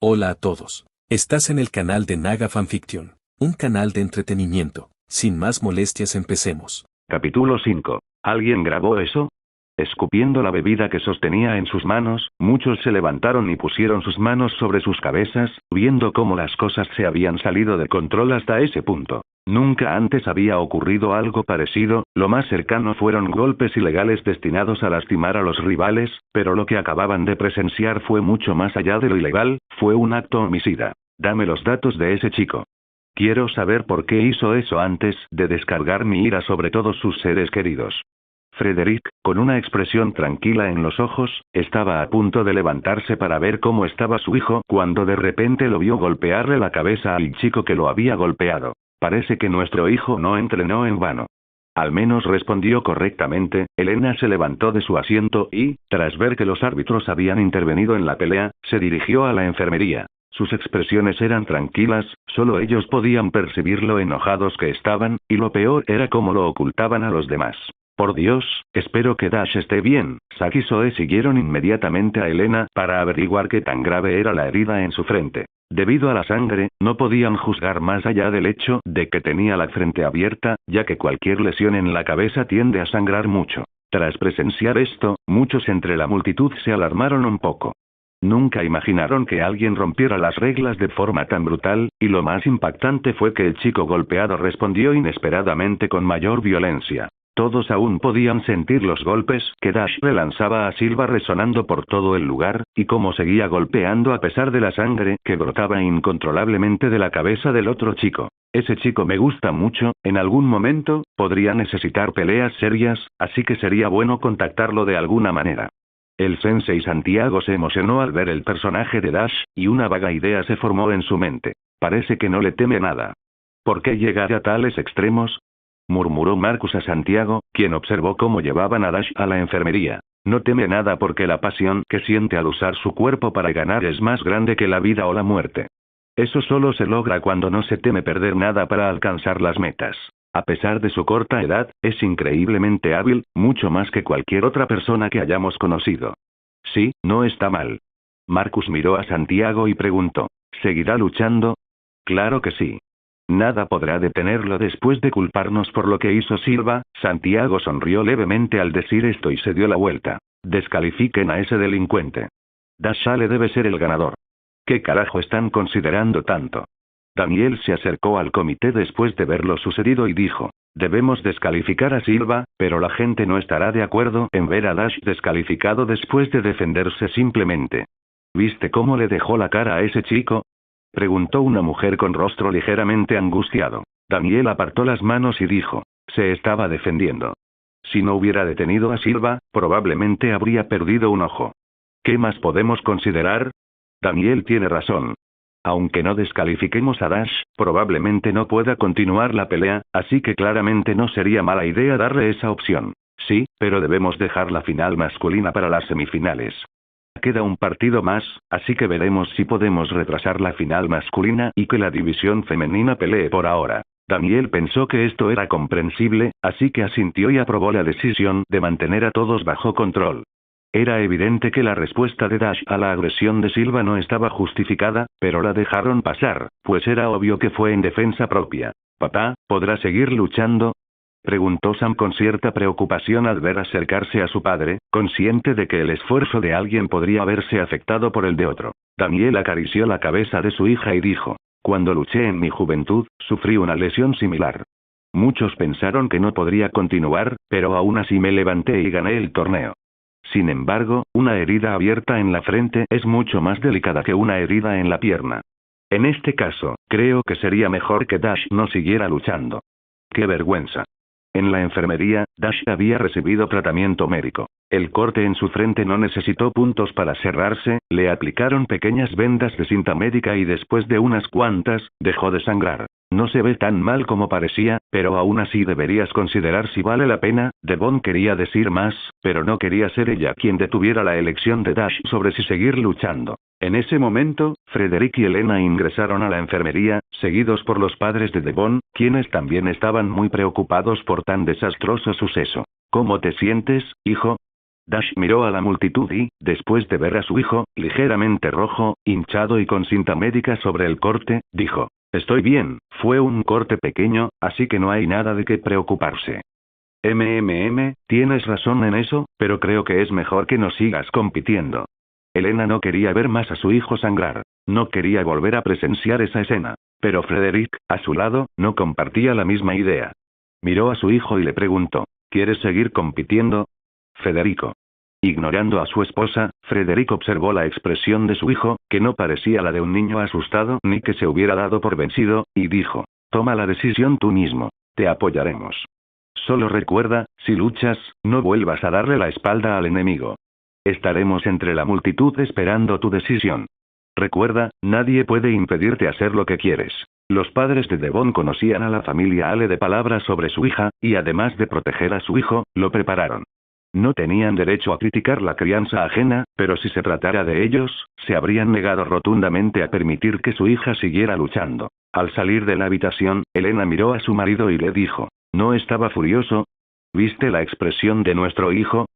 Hola a todos. Estás en el canal de Naga Fanfiction, un canal de entretenimiento. Sin más molestias, empecemos. Capítulo 5. ¿Alguien grabó eso? Escupiendo la bebida que sostenía en sus manos, muchos se levantaron y pusieron sus manos sobre sus cabezas, viendo cómo las cosas se habían salido de control hasta ese punto. Nunca antes había ocurrido algo parecido, lo más cercano fueron golpes ilegales destinados a lastimar a los rivales, pero lo que acababan de presenciar fue mucho más allá de lo ilegal, fue un acto homicida. Dame los datos de ese chico. Quiero saber por qué hizo eso antes de descargar mi ira sobre todos sus seres queridos. Frederick, con una expresión tranquila en los ojos, estaba a punto de levantarse para ver cómo estaba su hijo cuando de repente lo vio golpearle la cabeza al chico que lo había golpeado. Parece que nuestro hijo no entrenó en vano. Al menos respondió correctamente. Elena se levantó de su asiento y, tras ver que los árbitros habían intervenido en la pelea, se dirigió a la enfermería. Sus expresiones eran tranquilas, solo ellos podían percibir lo enojados que estaban, y lo peor era cómo lo ocultaban a los demás. Por Dios, espero que Dash esté bien. Saki y Zoe siguieron inmediatamente a Elena para averiguar qué tan grave era la herida en su frente. Debido a la sangre, no podían juzgar más allá del hecho de que tenía la frente abierta, ya que cualquier lesión en la cabeza tiende a sangrar mucho. Tras presenciar esto, muchos entre la multitud se alarmaron un poco. Nunca imaginaron que alguien rompiera las reglas de forma tan brutal, y lo más impactante fue que el chico golpeado respondió inesperadamente con mayor violencia. Todos aún podían sentir los golpes que Dash le lanzaba a Silva resonando por todo el lugar, y cómo seguía golpeando a pesar de la sangre que brotaba incontrolablemente de la cabeza del otro chico. Ese chico me gusta mucho, en algún momento, podría necesitar peleas serias, así que sería bueno contactarlo de alguna manera. El sensei Santiago se emocionó al ver el personaje de Dash, y una vaga idea se formó en su mente. Parece que no le teme nada. ¿Por qué llegar a tales extremos?, murmuró Marcus a Santiago, quien observó cómo llevaban a Dash a la enfermería. No teme nada porque la pasión que siente al usar su cuerpo para ganar es más grande que la vida o la muerte. Eso solo se logra cuando no se teme perder nada para alcanzar las metas. A pesar de su corta edad, es increíblemente hábil, mucho más que cualquier otra persona que hayamos conocido. Sí, no está mal. Marcus miró a Santiago y preguntó, ¿seguirá luchando? Claro que sí. Nada podrá detenerlo después de culparnos por lo que hizo Silva. Santiago sonrió levemente al decir esto y se dio la vuelta. Descalifiquen a ese delincuente. Dashale debe ser el ganador. ¿Qué carajo están considerando tanto? Daniel se acercó al comité después de ver lo sucedido y dijo, debemos descalificar a Silva, pero la gente no estará de acuerdo en ver a Dash descalificado después de defenderse simplemente. ¿Viste cómo le dejó la cara a ese chico?, preguntó una mujer con rostro ligeramente angustiado. Daniel apartó las manos y dijo, se estaba defendiendo. Si no hubiera detenido a Silva, probablemente habría perdido un ojo. ¿Qué más podemos considerar? Daniel tiene razón. Aunque no descalifiquemos a Dash, probablemente no pueda continuar la pelea, así que claramente no sería mala idea darle esa opción. Sí, pero debemos dejar la final masculina para las semifinales. Queda un partido más, así que veremos si podemos retrasar la final masculina y que la división femenina pelee por ahora. Daniel pensó que esto era comprensible, así que asintió y aprobó la decisión de mantener a todos bajo control. Era evidente que la respuesta de Dash a la agresión de Silva no estaba justificada, pero la dejaron pasar, pues era obvio que fue en defensa propia. ¿Papá, podrá seguir luchando?, preguntó Sam con cierta preocupación al ver acercarse a su padre, consciente de que el esfuerzo de alguien podría verse afectado por el de otro. Daniel acarició la cabeza de su hija y dijo, cuando luché en mi juventud, sufrí una lesión similar. Muchos pensaron que no podría continuar, pero aún así me levanté y gané el torneo. Sin embargo, una herida abierta en la frente es mucho más delicada que una herida en la pierna. En este caso, creo que sería mejor que Dash no siguiera luchando. ¡Qué vergüenza! En la enfermería, Dash había recibido tratamiento médico. El corte en su frente no necesitó puntos para cerrarse, le aplicaron pequeñas vendas de cinta médica y después de unas cuantas, dejó de sangrar. No se ve tan mal como parecía, pero aún así deberías considerar si vale la pena. Devon quería decir más, pero no quería ser ella quien detuviera la elección de Dash sobre si seguir luchando. En ese momento, Frederick y Elena ingresaron a la enfermería, seguidos por los padres de Devon, quienes también estaban muy preocupados por tan desastroso suceso. ¿Cómo te sientes, hijo? Dash miró a la multitud y, después de ver a su hijo, ligeramente rojo, hinchado y con cinta médica sobre el corte, dijo: Estoy bien, fue un corte pequeño, así que no hay nada de qué preocuparse. Tienes razón en eso, pero creo que es mejor que no sigas compitiendo. Elena no quería ver más a su hijo sangrar. No quería volver a presenciar esa escena. Pero Frederick, a su lado, no compartía la misma idea. Miró a su hijo y le preguntó: ¿Quieres seguir compitiendo? Federico. Ignorando a su esposa, Frederick observó la expresión de su hijo, que no parecía la de un niño asustado ni que se hubiera dado por vencido, y dijo: Toma la decisión tú mismo. Te apoyaremos. Solo recuerda, si luchas, no vuelvas a darle la espalda al enemigo. Estaremos entre la multitud esperando tu decisión. Recuerda, nadie puede impedirte hacer lo que quieres. Los padres de Devon conocían a la familia Ale de palabras sobre su hija, y además de proteger a su hijo, lo prepararon. No tenían derecho a criticar la crianza ajena, pero si se tratara de ellos, se habrían negado rotundamente a permitir que su hija siguiera luchando. Al salir de la habitación, Elena miró a su marido y le dijo: ¿No estaba furioso? ¿Viste la expresión de nuestro hijo?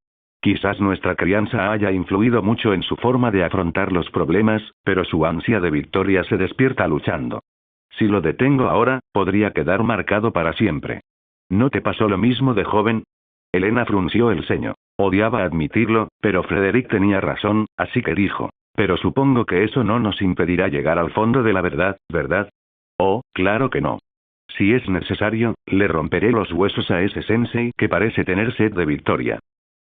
Quizás nuestra crianza haya influido mucho en su forma de afrontar los problemas, pero su ansia de victoria se despierta luchando. Si lo detengo ahora, podría quedar marcado para siempre. ¿No te pasó lo mismo de joven? Elena frunció el ceño. Odiaba admitirlo, pero Frederick tenía razón, así que dijo: pero supongo que eso no nos impedirá llegar al fondo de la verdad, ¿verdad? Oh, claro que no. Si es necesario, le romperé los huesos a ese sensei que parece tener sed de victoria.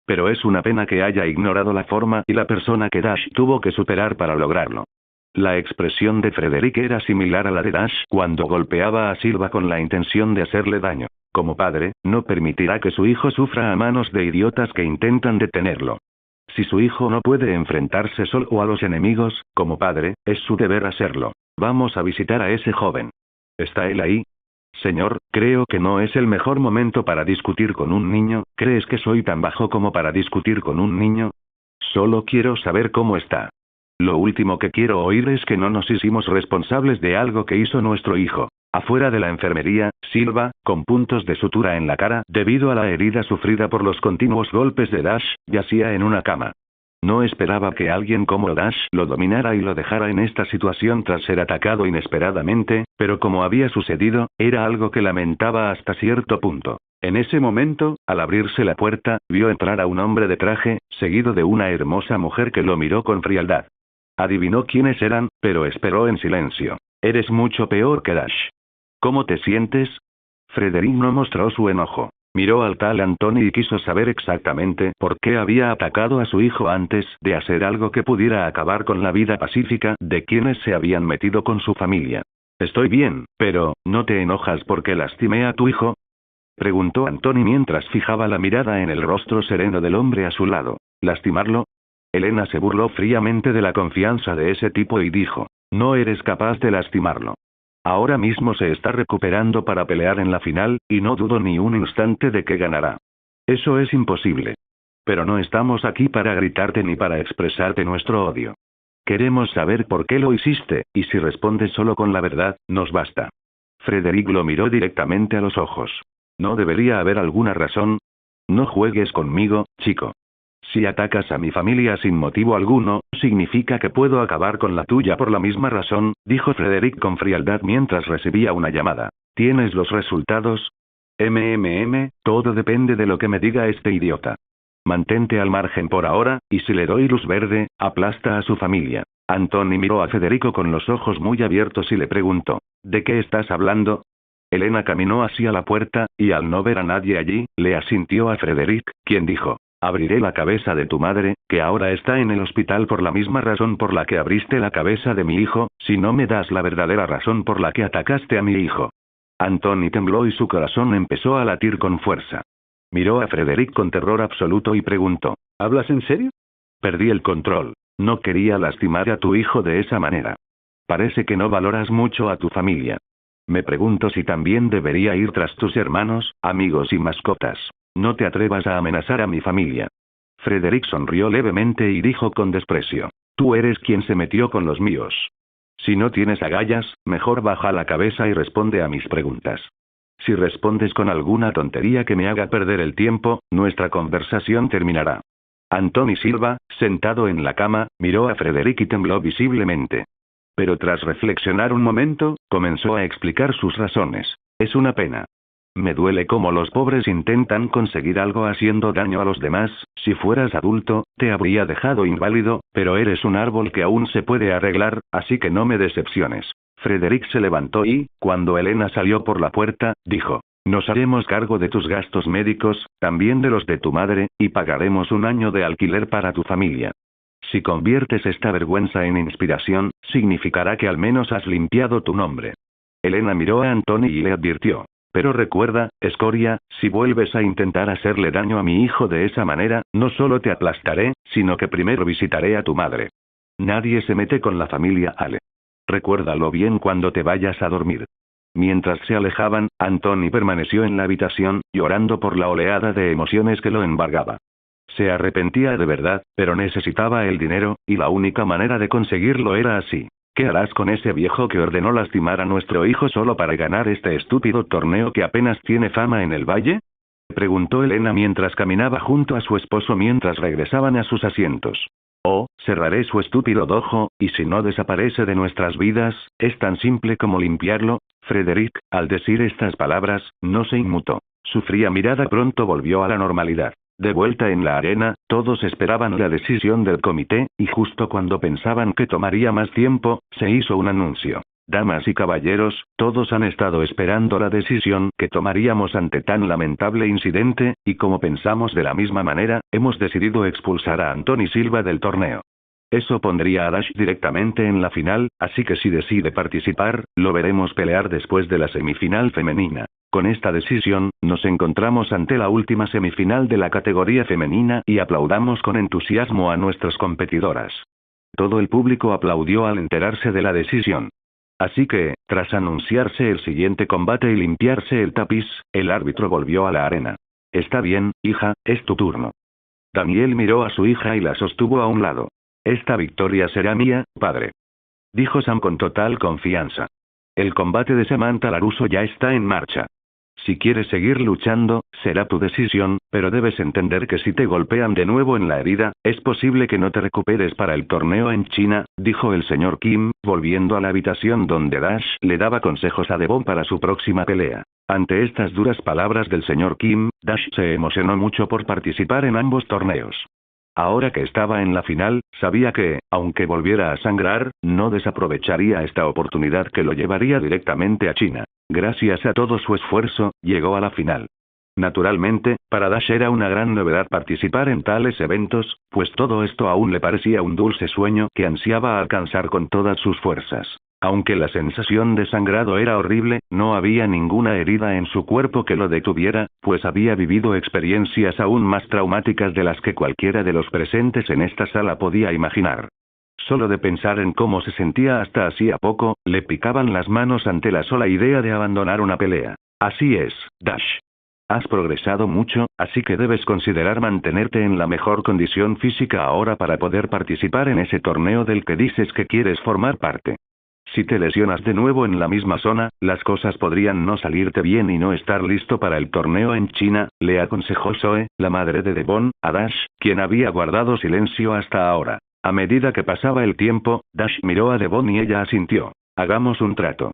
Pero es una pena que haya ignorado la forma y la persona que Dash tuvo que superar para lograrlo. La expresión de Frederick era similar a la de Dash cuando golpeaba a Silva con la intención de hacerle daño. Como padre, no permitirá que su hijo sufra a manos de idiotas que intentan detenerlo. Si su hijo no puede enfrentarse solo a los enemigos, como padre, es su deber hacerlo. Vamos a visitar a ese joven. ¿Está él ahí? Señor, creo que no es el mejor momento para discutir con un niño. ¿Crees que soy tan bajo como para discutir con un niño? Solo quiero saber cómo está. Lo último que quiero oír es que no nos hicimos responsables de algo que hizo nuestro hijo. Afuera de la enfermería, Silva, con puntos de sutura en la cara, debido a la herida sufrida por los continuos golpes de Dash, yacía en una cama. No esperaba que alguien como Dash lo dominara y lo dejara en esta situación tras ser atacado inesperadamente, pero como había sucedido, era algo que lamentaba hasta cierto punto. En ese momento, al abrirse la puerta, vio entrar a un hombre de traje, seguido de una hermosa mujer que lo miró con frialdad. Adivinó quiénes eran, pero esperó en silencio. Eres mucho peor que Dash. ¿Cómo te sientes? Frederick no mostró su enojo. Miró al tal Anthony y quiso saber exactamente por qué había atacado a su hijo antes de hacer algo que pudiera acabar con la vida pacífica de quienes se habían metido con su familia. Estoy bien, pero, ¿no te enojas porque lastimé a tu hijo? Preguntó Anthony mientras fijaba la mirada en el rostro sereno del hombre a su lado. ¿Lastimarlo? Elena se burló fríamente de la confianza de ese tipo y dijo: no eres capaz de lastimarlo. Ahora mismo se está recuperando para pelear en la final, y no dudo ni un instante de que ganará. Eso es imposible. Pero no estamos aquí para gritarte ni para expresarte nuestro odio. Queremos saber por qué lo hiciste, y si respondes solo con la verdad, nos basta. Frederick lo miró directamente a los ojos. ¿No debería haber alguna razón? No juegues conmigo, chico. Si atacas a mi familia sin motivo alguno, significa que puedo acabar con la tuya por la misma razón, dijo Frederick con frialdad mientras recibía una llamada. ¿Tienes los resultados? Todo depende de lo que me diga este idiota. Mantente al margen por ahora, y si le doy luz verde, aplasta a su familia. Anthony miró a Federico con los ojos muy abiertos y le preguntó: ¿de qué estás hablando? Elena caminó hacia la puerta, y al no ver a nadie allí, le asintió a Frederick, quien dijo: abriré la cabeza de tu madre, que ahora está en el hospital por la misma razón por la que abriste la cabeza de mi hijo, si no me das la verdadera razón por la que atacaste a mi hijo. Anthony tembló y su corazón empezó a latir con fuerza. Miró a Frederick con terror absoluto y preguntó: ¿hablas en serio? Perdí el control. No quería lastimar a tu hijo de esa manera. Parece que no valoras mucho a tu familia. Me pregunto si también debería ir tras tus hermanos, amigos y mascotas. No te atrevas a amenazar a mi familia. Frederick sonrió levemente y dijo con desprecio: tú eres quien se metió con los míos. Si no tienes agallas, mejor baja la cabeza y responde a mis preguntas. Si respondes con alguna tontería que me haga perder el tiempo, nuestra conversación terminará. Anthony Silva, sentado en la cama, miró a Frederick y tembló visiblemente. Pero tras reflexionar un momento, comenzó a explicar sus razones. Es una pena. Me duele cómo los pobres intentan conseguir algo haciendo daño a los demás. Si fueras adulto, te habría dejado inválido, pero eres un árbol que aún se puede arreglar, así que no me decepciones. Frederick se levantó y, cuando Elena salió por la puerta, dijo: nos haremos cargo de tus gastos médicos, también de los de tu madre, y pagaremos un año de alquiler para tu familia. Si conviertes esta vergüenza en inspiración, significará que al menos has limpiado tu nombre. Elena miró a Anthony y le advirtió: pero recuerda, escoria, si vuelves a intentar hacerle daño a mi hijo de esa manera, no solo te aplastaré, sino que primero visitaré a tu madre. Nadie se mete con la familia Ale. Recuérdalo bien cuando te vayas a dormir. Mientras se alejaban, Anthony permaneció en la habitación, llorando por la oleada de emociones que lo embargaba. Se arrepentía de verdad, pero necesitaba el dinero, y la única manera de conseguirlo era así. ¿Qué harás con ese viejo que ordenó lastimar a nuestro hijo solo para ganar este estúpido torneo que apenas tiene fama en el valle? Preguntó Elena mientras caminaba junto a su esposo mientras regresaban a sus asientos. Oh, cerraré su estúpido dojo, y si no desaparece de nuestras vidas, es tan simple como limpiarlo. Frederick, al decir estas palabras, no se inmutó. Su fría mirada pronto volvió a la normalidad. De vuelta en la arena, todos esperaban la decisión del comité, y justo cuando pensaban que tomaría más tiempo, se hizo un anuncio. Damas y caballeros, todos han estado esperando la decisión que tomaríamos ante tan lamentable incidente, y como pensamos de la misma manera, hemos decidido expulsar a Anthony Silva del torneo. Eso pondría a Dash directamente en la final, así que si decide participar, lo veremos pelear después de la semifinal femenina. Con esta decisión, nos encontramos ante la última semifinal de la categoría femenina y aplaudamos con entusiasmo a nuestras competidoras. Todo el público aplaudió al enterarse de la decisión. Así que, tras anunciarse el siguiente combate y limpiarse el tapiz, el árbitro volvió a la arena. Está bien, hija, es tu turno. Daniel miró a su hija y la sostuvo a un lado. Esta victoria será mía, padre. Dijo Sam con total confianza. El combate de Samantha Larusso ya está en marcha. Si quieres seguir luchando, será tu decisión, pero debes entender que si te golpean de nuevo en la herida, es posible que no te recuperes para el torneo en China, dijo el señor Kim, volviendo a la habitación donde Dash le daba consejos a Devon para su próxima pelea. Ante estas duras palabras del señor Kim, Dash se emocionó mucho por participar en ambos torneos. Ahora que estaba en la final, sabía que, aunque volviera a sangrar, no desaprovecharía esta oportunidad que lo llevaría directamente a China. Gracias a todo su esfuerzo, llegó a la final. Naturalmente, para Dash era una gran novedad participar en tales eventos, pues todo esto aún le parecía un dulce sueño que ansiaba alcanzar con todas sus fuerzas. Aunque la sensación de sangrado era horrible, no había ninguna herida en su cuerpo que lo detuviera, pues había vivido experiencias aún más traumáticas de las que cualquiera de los presentes en esta sala podía imaginar. Solo de pensar en cómo se sentía hasta hacía poco, le picaban las manos ante la sola idea de abandonar una pelea. Así es, Dash. Has progresado mucho, así que debes considerar mantenerte en la mejor condición física ahora para poder participar en ese torneo del que dices que quieres formar parte. Si te lesionas de nuevo en la misma zona, las cosas podrían no salirte bien y no estar listo para el torneo en China, le aconsejó Zoe, la madre de Devon, a Dash, quien había guardado silencio hasta ahora. A medida que pasaba el tiempo, Dash miró a Devon y ella asintió. Hagamos un trato.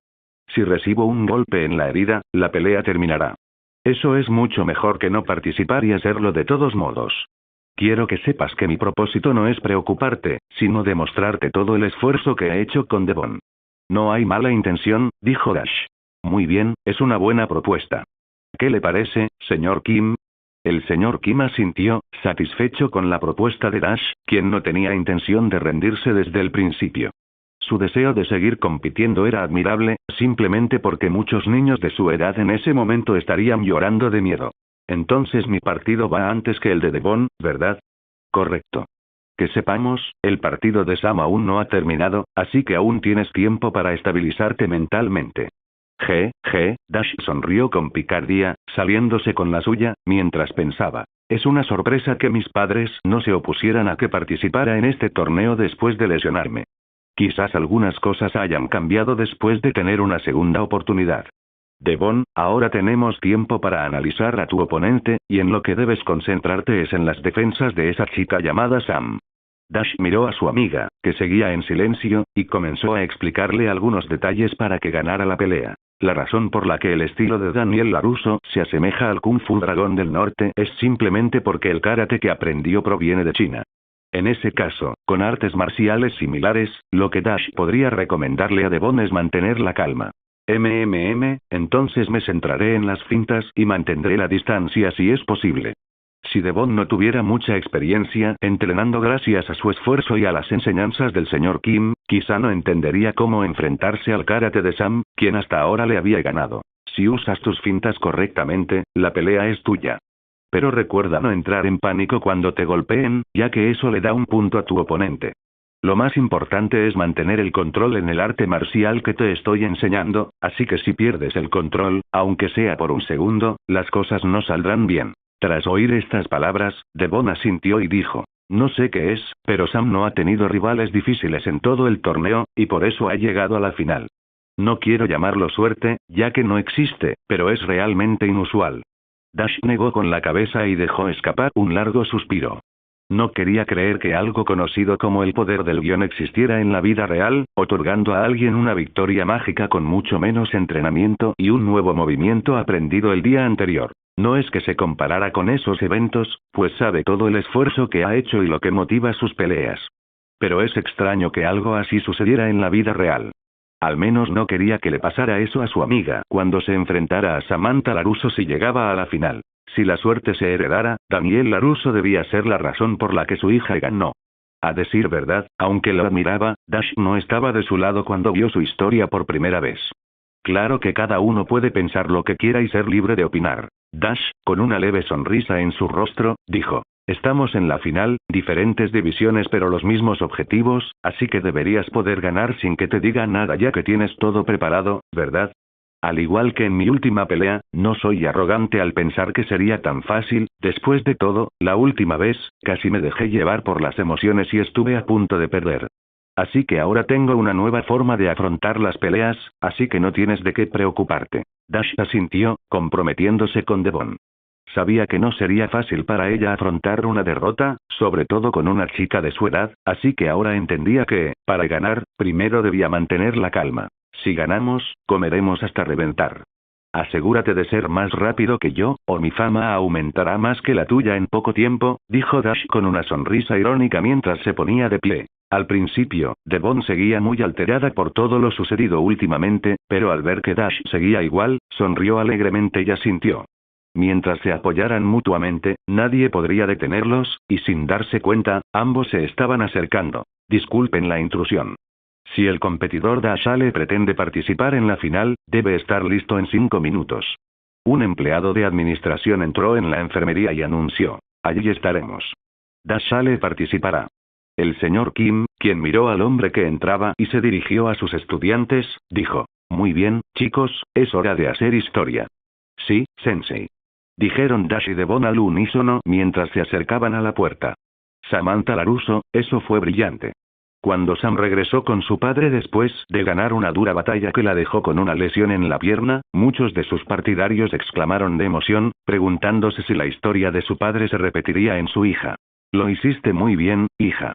Si recibo un golpe en la herida, la pelea terminará. Eso es mucho mejor que no participar y hacerlo de todos modos. Quiero que sepas que mi propósito no es preocuparte, sino demostrarte todo el esfuerzo que he hecho con Devon. No hay mala intención, dijo Dash. Muy bien, es una buena propuesta. ¿Qué le parece, señor Kim? El señor Kim asintió, satisfecho con la propuesta de Dash, quien no tenía intención de rendirse desde el principio. Su deseo de seguir compitiendo era admirable, simplemente porque muchos niños de su edad en ese momento estarían llorando de miedo. Entonces mi partido va antes que el de Devon, ¿verdad? Correcto. Que sepamos, el partido de Sam aún no ha terminado, así que aún tienes tiempo para estabilizarte mentalmente. Dash sonrió con picardía, saliéndose con la suya, mientras pensaba. Es una sorpresa que mis padres no se opusieran a que participara en este torneo después de lesionarme. Quizás algunas cosas hayan cambiado después de tener una segunda oportunidad. Devon, ahora tenemos tiempo para analizar a tu oponente, y en lo que debes concentrarte es en las defensas de esa chica llamada Sam. Dash miró a su amiga, que seguía en silencio, y comenzó a explicarle algunos detalles para que ganara la pelea. La razón por la que el estilo de Daniel LaRusso se asemeja al Kung Fu Dragón del Norte es simplemente porque el karate que aprendió proviene de China. En ese caso, con artes marciales similares, lo que Dash podría recomendarle a Devon es mantener la calma. Entonces me centraré en las fintas y mantendré la distancia si es posible. Si Devon no tuviera mucha experiencia entrenando gracias a su esfuerzo y a las enseñanzas del señor Kim, quizá no entendería cómo enfrentarse al karate de Sam, quien hasta ahora le había ganado. Si usas tus fintas correctamente, la pelea es tuya. Pero recuerda no entrar en pánico cuando te golpeen, ya que eso le da un punto a tu oponente. Lo más importante es mantener el control en el arte marcial que te estoy enseñando, así que si pierdes el control, aunque sea por un segundo, las cosas no saldrán bien. Tras oír estas palabras, Devon asintió y dijo, no sé qué es, pero Sam no ha tenido rivales difíciles en todo el torneo, y por eso ha llegado a la final. No quiero llamarlo suerte, ya que no existe, pero es realmente inusual. Dash negó con la cabeza y dejó escapar un largo suspiro. No quería creer que algo conocido como el poder del guión existiera en la vida real, otorgando a alguien una victoria mágica con mucho menos entrenamiento y un nuevo movimiento aprendido el día anterior. No es que se comparara con esos eventos, pues sabe todo el esfuerzo que ha hecho y lo que motiva sus peleas. Pero es extraño que algo así sucediera en la vida real. Al menos no quería que le pasara eso a su amiga cuando se enfrentara a Samantha LaRusso si llegaba a la final. Si la suerte se heredara, Daniel LaRusso debía ser la razón por la que su hija ganó. A decir verdad, aunque lo admiraba, Dash no estaba de su lado cuando vio su historia por primera vez. Claro que cada uno puede pensar lo que quiera y ser libre de opinar. Dash, con una leve sonrisa en su rostro, dijo, estamos en la final, diferentes divisiones pero los mismos objetivos, así que deberías poder ganar sin que te diga nada ya que tienes todo preparado, ¿verdad? Al igual que en mi última pelea, no soy arrogante al pensar que sería tan fácil, después de todo, la última vez, casi me dejé llevar por las emociones y estuve a punto de perder. Así que ahora tengo una nueva forma de afrontar las peleas, así que no tienes de qué preocuparte. Dash asintió, comprometiéndose con Devon. Sabía que no sería fácil para ella afrontar una derrota, sobre todo con una chica de su edad, así que ahora entendía que, para ganar, primero debía mantener la calma. Si ganamos, comeremos hasta reventar. Asegúrate de ser más rápido que yo, o mi fama aumentará más que la tuya en poco tiempo, dijo Dash con una sonrisa irónica mientras se ponía de pie. Al principio, Devon seguía muy alterada por todo lo sucedido últimamente, pero al ver que Dash seguía igual, sonrió alegremente y asintió. Mientras se apoyaran mutuamente, nadie podría detenerlos, y sin darse cuenta, ambos se estaban acercando. Disculpen la intrusión. Si el competidor Dash Ale pretende participar en la final, debe estar listo en 5 minutos. Un empleado de administración entró en la enfermería y anunció, allí estaremos. Dash Ale participará. El señor Kim, quien miró al hombre que entraba y se dirigió a sus estudiantes, dijo, muy bien, chicos, es hora de hacer historia. Sí, sensei. Dijeron Dash y Devon al unísono mientras se acercaban a la puerta. Samantha LaRusso, eso fue brillante. Cuando Sam regresó con su padre después de ganar una dura batalla que la dejó con una lesión en la pierna, muchos de sus partidarios exclamaron de emoción, preguntándose si la historia de su padre se repetiría en su hija. Lo hiciste muy bien, hija.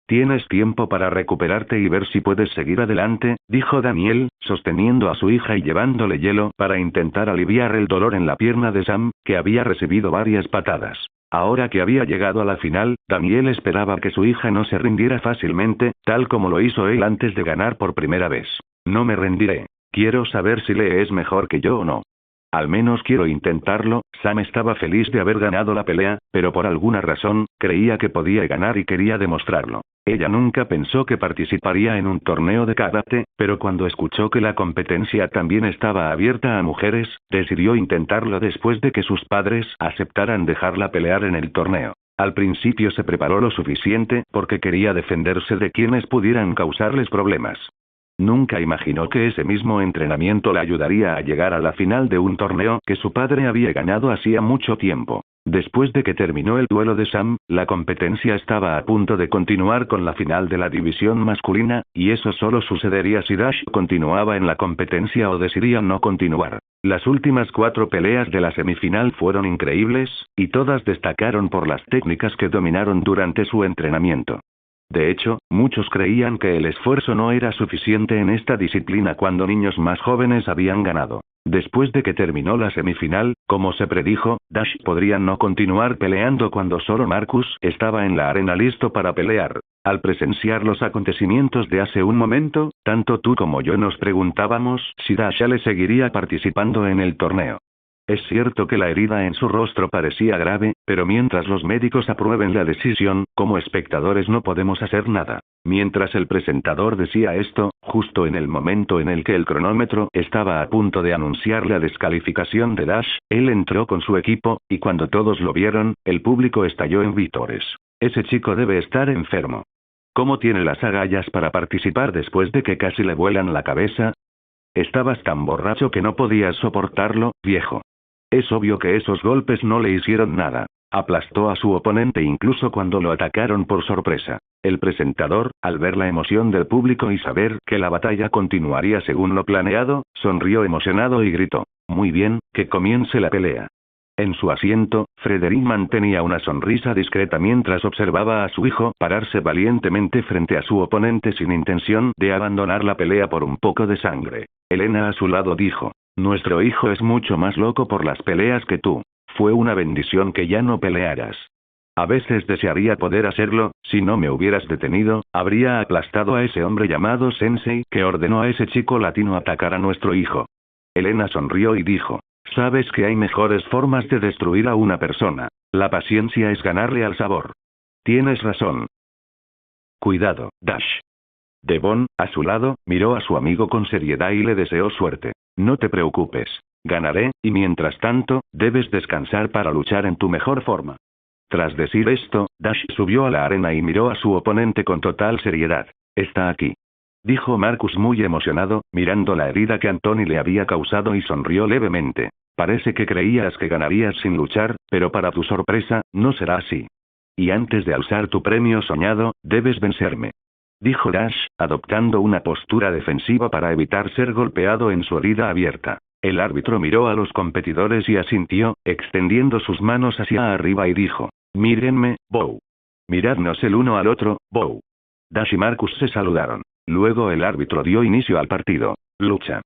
Tienes tiempo para recuperarte y ver si puedes seguir adelante, dijo Daniel, sosteniendo a su hija y llevándole hielo para intentar aliviar el dolor en la pierna de Sam, que había recibido varias patadas. Ahora que había llegado a la final, Daniel esperaba que su hija no se rindiera fácilmente, tal como lo hizo él antes de ganar por primera vez. No me rendiré. Quiero saber si le es mejor que yo o no. Al menos quiero intentarlo. Sam estaba feliz de haber ganado la pelea, pero por alguna razón, creía que podía ganar y quería demostrarlo. Ella nunca pensó que participaría en un torneo de karate, pero cuando escuchó que la competencia también estaba abierta a mujeres, decidió intentarlo después de que sus padres aceptaran dejarla pelear en el torneo. Al principio se preparó lo suficiente porque quería defenderse de quienes pudieran causarles problemas. Nunca imaginó que ese mismo entrenamiento le ayudaría a llegar a la final de un torneo que su padre había ganado hacía mucho tiempo. Después de que terminó el duelo de Sam, la competencia estaba a punto de continuar con la final de la división masculina, y eso solo sucedería si Dash continuaba en la competencia o decidía no continuar. Las últimas 4 peleas de la semifinal fueron increíbles, y todas destacaron por las técnicas que dominaron durante su entrenamiento. De hecho, muchos creían que el esfuerzo no era suficiente en esta disciplina cuando niños más jóvenes habían ganado. Después de que terminó la semifinal, como se predijo, Dash podría no continuar peleando cuando solo Marcus estaba en la arena listo para pelear. Al presenciar los acontecimientos de hace un momento, tanto tú como yo nos preguntábamos si Dash le seguiría participando en el torneo. Es cierto que la herida en su rostro parecía grave, pero mientras los médicos aprueben la decisión, como espectadores no podemos hacer nada. Mientras el presentador decía esto, justo en el momento en el que el cronómetro estaba a punto de anunciar la descalificación de Dash, él entró con su equipo, y cuando todos lo vieron, el público estalló en vítores. Ese chico debe estar enfermo. ¿Cómo tiene las agallas para participar después de que casi le vuelan la cabeza? Estabas tan borracho que no podías soportarlo, viejo. Es obvio que esos golpes no le hicieron nada. Aplastó a su oponente incluso cuando lo atacaron por sorpresa. El presentador, al ver la emoción del público y saber que la batalla continuaría según lo planeado, sonrió emocionado y gritó: «Muy bien, que comience la pelea». En su asiento, Frederick mantenía una sonrisa discreta mientras observaba a su hijo pararse valientemente frente a su oponente sin intención de abandonar la pelea por un poco de sangre. Elena a su lado dijo: «Nuestro hijo es mucho más loco por las peleas que tú. Fue una bendición que ya no pelearas. A veces desearía poder hacerlo, si no me hubieras detenido, habría aplastado a ese hombre llamado Sensei que ordenó a ese chico latino atacar a nuestro hijo». Elena sonrió y dijo: «Sabes que hay mejores formas de destruir a una persona. La paciencia es ganarle al sabor». «Tienes razón. Cuidado, Dash». Devon, a su lado, miró a su amigo con seriedad y le deseó suerte. «No te preocupes. Ganaré, y mientras tanto, debes descansar para luchar en tu mejor forma». Tras decir esto, Dash subió a la arena y miró a su oponente con total seriedad. «Está aquí», dijo Marcus muy emocionado, mirando la herida que Anthony le había causado y sonrió levemente. «Parece que creías que ganarías sin luchar, pero para tu sorpresa, no será así. Y antes de alzar tu premio soñado, debes vencerme», dijo Dash, adoptando una postura defensiva para evitar ser golpeado en su herida abierta. El árbitro miró a los competidores y asintió, extendiendo sus manos hacia arriba y dijo: «Mírenme, Bow. Miradnos el uno al otro, Bow». Dash y Marcus se saludaron. Luego el árbitro dio inicio al partido. Lucha.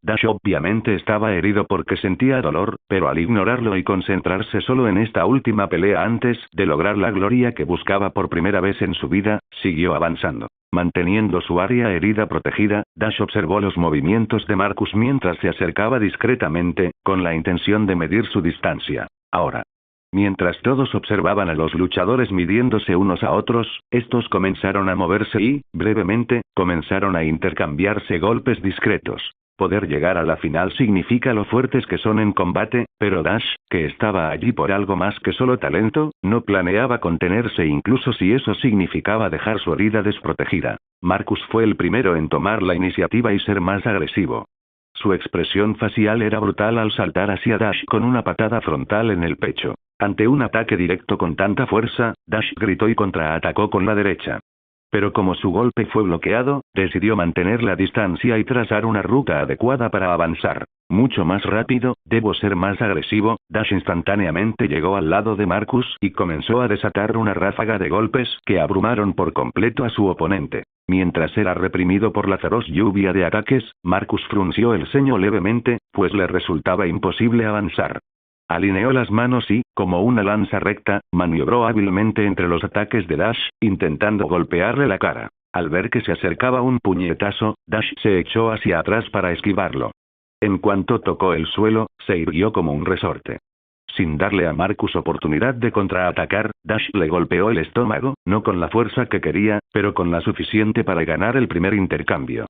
Dash obviamente estaba herido porque sentía dolor, pero al ignorarlo y concentrarse solo en esta última pelea antes de lograr la gloria que buscaba por primera vez en su vida, siguió avanzando. Manteniendo su área herida protegida, Dash observó los movimientos de Marcus mientras se acercaba discretamente, con la intención de medir su distancia. Ahora. Mientras todos observaban a los luchadores midiéndose unos a otros, estos comenzaron a moverse y, brevemente, comenzaron a intercambiarse golpes discretos. Poder llegar a la final significa lo fuertes que son en combate, pero Dash, que estaba allí por algo más que solo talento, no planeaba contenerse incluso si eso significaba dejar su herida desprotegida. Marcus fue el primero en tomar la iniciativa y ser más agresivo. Su expresión facial era brutal al saltar hacia Dash con una patada frontal en el pecho. Ante un ataque directo con tanta fuerza, Dash gritó y contraatacó con la derecha. Pero como su golpe fue bloqueado, decidió mantener la distancia y trazar una ruta adecuada para avanzar. Mucho más rápido, debo ser más agresivo. Dash instantáneamente llegó al lado de Marcus y comenzó a desatar una ráfaga de golpes que abrumaron por completo a su oponente. Mientras era reprimido por la feroz lluvia de ataques, Marcus frunció el ceño levemente, pues le resultaba imposible avanzar. Alineó las manos y, como una lanza recta, maniobró hábilmente entre los ataques de Dash, intentando golpearle la cara. Al ver que se acercaba un puñetazo, Dash se echó hacia atrás para esquivarlo. En cuanto tocó el suelo, se irguió como un resorte. Sin darle a Marcus oportunidad de contraatacar, Dash le golpeó el estómago, no con la fuerza que quería, pero con la suficiente para ganar el primer intercambio.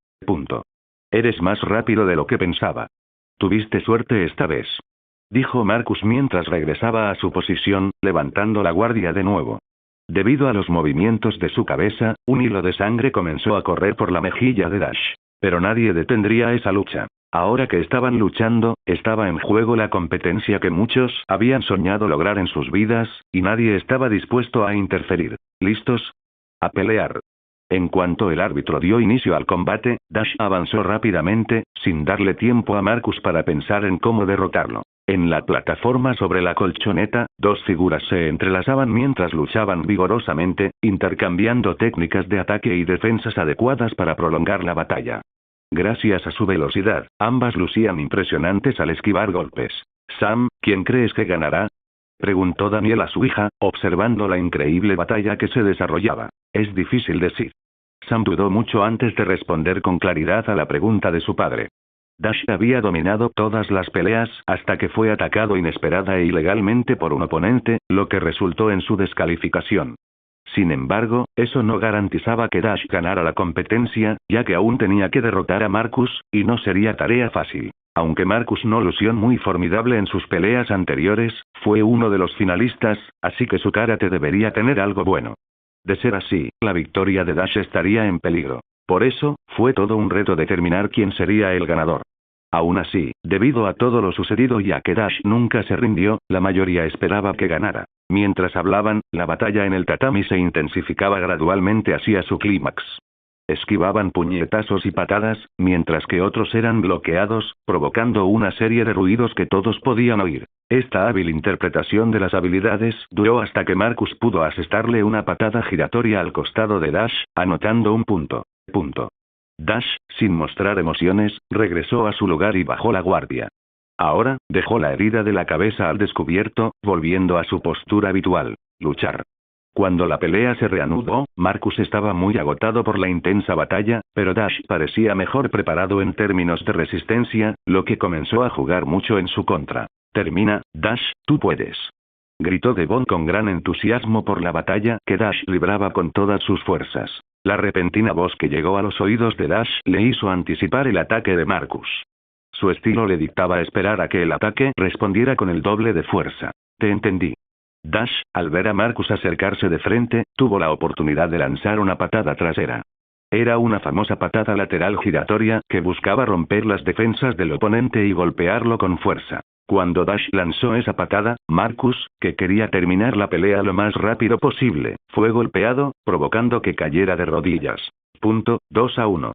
«Eres más rápido de lo que pensaba. Tuviste suerte esta vez», dijo Marcus mientras regresaba a su posición, levantando la guardia de nuevo. Debido a los movimientos de su cabeza, un hilo de sangre comenzó a correr por la mejilla de Dash. Pero nadie detendría esa lucha. Ahora que estaban luchando, estaba en juego la competencia que muchos habían soñado lograr en sus vidas, y nadie estaba dispuesto a interferir. ¿Listos? A pelear. En cuanto el árbitro dio inicio al combate, Dash avanzó rápidamente, sin darle tiempo a Marcus para pensar en cómo derrotarlo. En la plataforma sobre la colchoneta, dos figuras se entrelazaban mientras luchaban vigorosamente, intercambiando técnicas de ataque y defensas adecuadas para prolongar la batalla. Gracias a su velocidad, ambas lucían impresionantes al esquivar golpes. Sam, ¿quién crees que ganará? Preguntó Daniel a su hija, observando la increíble batalla que se desarrollaba. Es difícil decir. Sam dudó mucho antes de responder con claridad a la pregunta de su padre. Dash había dominado todas las peleas hasta que fue atacado inesperada e ilegalmente por un oponente, lo que resultó en su descalificación. Sin embargo, eso no garantizaba que Dash ganara la competencia, ya que aún tenía que derrotar a Marcus, y no sería tarea fácil. Aunque Marcus no lució muy formidable en sus peleas anteriores, fue uno de los finalistas, así que su karate debería tener algo bueno. De ser así, la victoria de Dash estaría en peligro. Por eso, fue todo un reto determinar quién sería el ganador. Aún así, debido a todo lo sucedido y a que Dash nunca se rindió, la mayoría esperaba que ganara. Mientras hablaban, la batalla en el tatami se intensificaba gradualmente hacia su clímax. Esquivaban puñetazos y patadas, mientras que otros eran bloqueados, provocando una serie de ruidos que todos podían oír. Esta hábil interpretación de las habilidades duró hasta que Marcus pudo asestarle una patada giratoria al costado de Dash, anotando un punto. Dash, sin mostrar emociones, regresó a su lugar y bajó la guardia. Ahora, dejó la herida de la cabeza al descubierto, volviendo a su postura habitual, luchar. Cuando la pelea se reanudó, Marcus estaba muy agotado por la intensa batalla, pero Dash parecía mejor preparado en términos de resistencia, lo que comenzó a jugar mucho en su contra. Termina, Dash, tú puedes. Gritó Devon con gran entusiasmo por la batalla que Dash libraba con todas sus fuerzas. La repentina voz que llegó a los oídos de Dash le hizo anticipar el ataque de Marcus. Su estilo le dictaba esperar a que el ataque respondiera con el doble de fuerza. Te entendí. Dash, al ver a Marcus acercarse de frente, tuvo la oportunidad de lanzar una patada trasera. Era una famosa patada lateral giratoria que buscaba romper las defensas del oponente y golpearlo con fuerza. Cuando Dash lanzó esa patada, Marcus, que quería terminar la pelea lo más rápido posible, fue golpeado, provocando que cayera de rodillas. 2-1.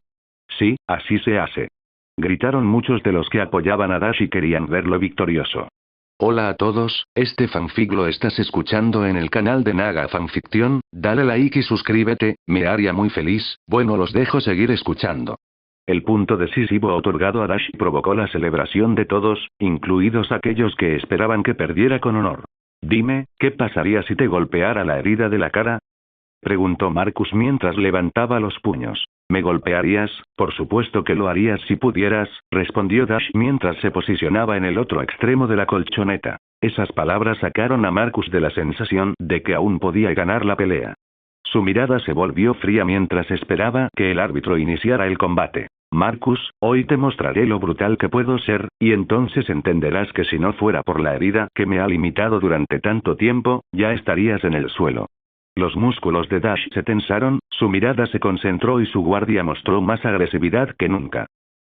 Sí, así se hace. Gritaron muchos de los que apoyaban a Dash y querían verlo victorioso. Hola a todos, este fanfic lo estás escuchando en el canal de Naga Fanfiction, dale like y suscríbete, me haría muy feliz, bueno los dejo seguir escuchando. El punto decisivo otorgado a Dash provocó la celebración de todos, incluidos aquellos que esperaban que perdiera con honor. Dime, ¿qué pasaría si te golpeara la herida de la cara? Preguntó Marcus mientras levantaba los puños. ¿Me golpearías? Por supuesto que lo harías si pudieras, respondió Dash mientras se posicionaba en el otro extremo de la colchoneta. Esas palabras sacaron a Marcus de la sensación de que aún podía ganar la pelea. Su mirada se volvió fría mientras esperaba que el árbitro iniciara el combate. Marcus, hoy te mostraré lo brutal que puedo ser, y entonces entenderás que si no fuera por la herida que me ha limitado durante tanto tiempo, ya estarías en el suelo. Los músculos de Dash se tensaron, su mirada se concentró y su guardia mostró más agresividad que nunca.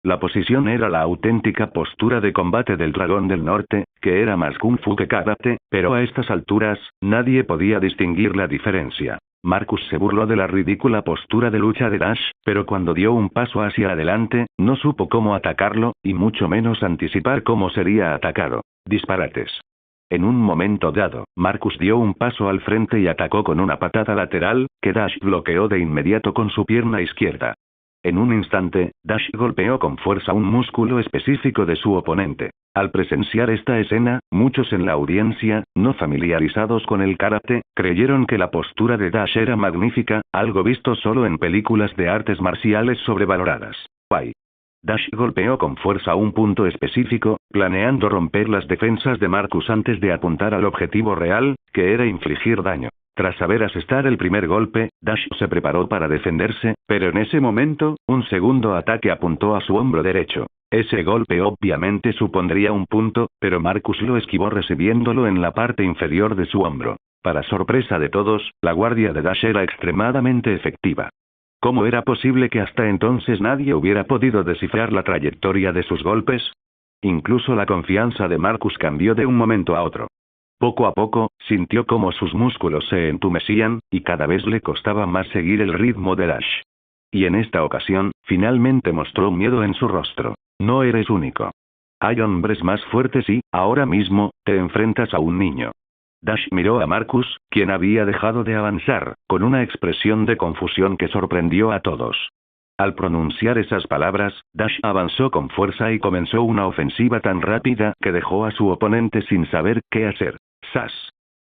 La posición era la auténtica postura de combate del dragón del norte, que era más kung fu que karate, pero a estas alturas, nadie podía distinguir la diferencia. Marcus se burló de la ridícula postura de lucha de Dash, pero cuando dio un paso hacia adelante, no supo cómo atacarlo, y mucho menos anticipar cómo sería atacado. Disparates. En un momento dado, Marcus dio un paso al frente y atacó con una patada lateral, que Dash bloqueó de inmediato con su pierna izquierda. En un instante, Dash golpeó con fuerza un músculo específico de su oponente. Al presenciar esta escena, muchos en la audiencia, no familiarizados con el karate, creyeron que la postura de Dash era magnífica, algo visto solo en películas de artes marciales sobrevaloradas. Guay. Dash golpeó con fuerza un punto específico, planeando romper las defensas de Marcus antes de apuntar al objetivo real, que era infligir daño. Tras haber asestar el primer golpe, Dash se preparó para defenderse, pero en ese momento, un segundo ataque apuntó a su hombro derecho. Ese golpe obviamente supondría un punto, pero Marcus lo esquivó recibiéndolo en la parte inferior de su hombro. Para sorpresa de todos, la guardia de Dash era extremadamente efectiva. ¿Cómo era posible que hasta entonces nadie hubiera podido descifrar la trayectoria de sus golpes? Incluso la confianza de Marcus cambió de un momento a otro. Poco a poco, sintió cómo sus músculos se entumecían, y cada vez le costaba más seguir el ritmo de Dash. Y en esta ocasión, finalmente mostró miedo en su rostro. No eres único. Hay hombres más fuertes y, ahora mismo, te enfrentas a un niño. Dash miró a Marcus, quien había dejado de avanzar, con una expresión de confusión que sorprendió a todos. Al pronunciar esas palabras, Dash avanzó con fuerza y comenzó una ofensiva tan rápida que dejó a su oponente sin saber qué hacer. ¡Sas!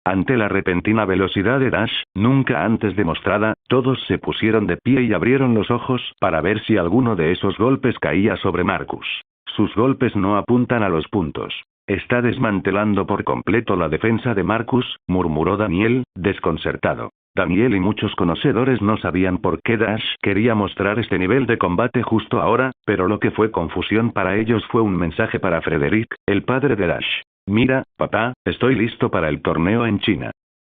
Ante la repentina velocidad de Dash, nunca antes demostrada, todos se pusieron de pie y abrieron los ojos para ver si alguno de esos golpes caía sobre Marcus. Sus golpes no apuntan a los puntos. Está desmantelando por completo la defensa de Marcus, murmuró Daniel, desconcertado. Daniel y muchos conocedores no sabían por qué Dash quería mostrar este nivel de combate justo ahora, pero lo que fue confusión para ellos fue un mensaje para Frederick, el padre de Dash. Mira, papá, estoy listo para el torneo en China.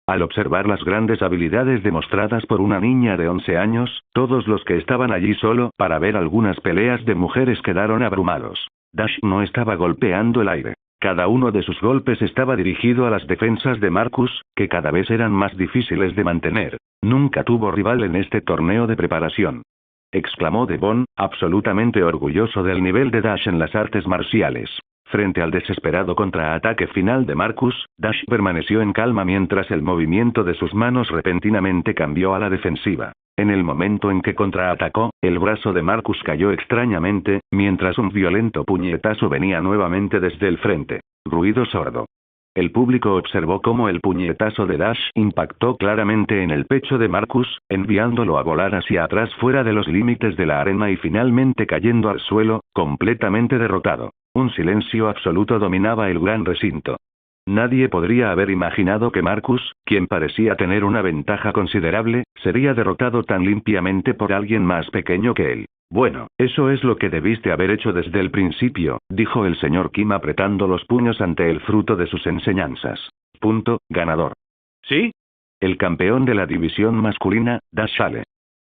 Al observar las grandes habilidades demostradas por una niña de 11 años, todos los que estaban allí solo para ver algunas peleas de mujeres quedaron abrumados. Dash no estaba golpeando el aire. Cada uno de sus golpes estaba dirigido a las defensas de Marcus, que cada vez eran más difíciles de mantener. Nunca tuvo rival en este torneo de preparación. Exclamó Devon, absolutamente orgulloso del nivel de Dash en las artes marciales. Frente al desesperado contraataque final de Marcus, Dash permaneció en calma mientras el movimiento de sus manos repentinamente cambió a la defensiva. En el momento en que contraatacó, el brazo de Marcus cayó extrañamente, mientras un violento puñetazo venía nuevamente desde el frente. Ruido sordo. El público observó cómo el puñetazo de Dash impactó claramente en el pecho de Marcus, enviándolo a volar hacia atrás fuera de los límites de la arena y finalmente cayendo al suelo, completamente derrotado. Un silencio absoluto dominaba el gran recinto. Nadie podría haber imaginado que Marcus, quien parecía tener una ventaja considerable, sería derrotado tan limpiamente por alguien más pequeño que él. Bueno, eso es lo que debiste haber hecho desde el principio, dijo el señor Kim apretando los puños ante el fruto de sus enseñanzas. Ganador. ¿Sí? El campeón de la división masculina, Dash Ale.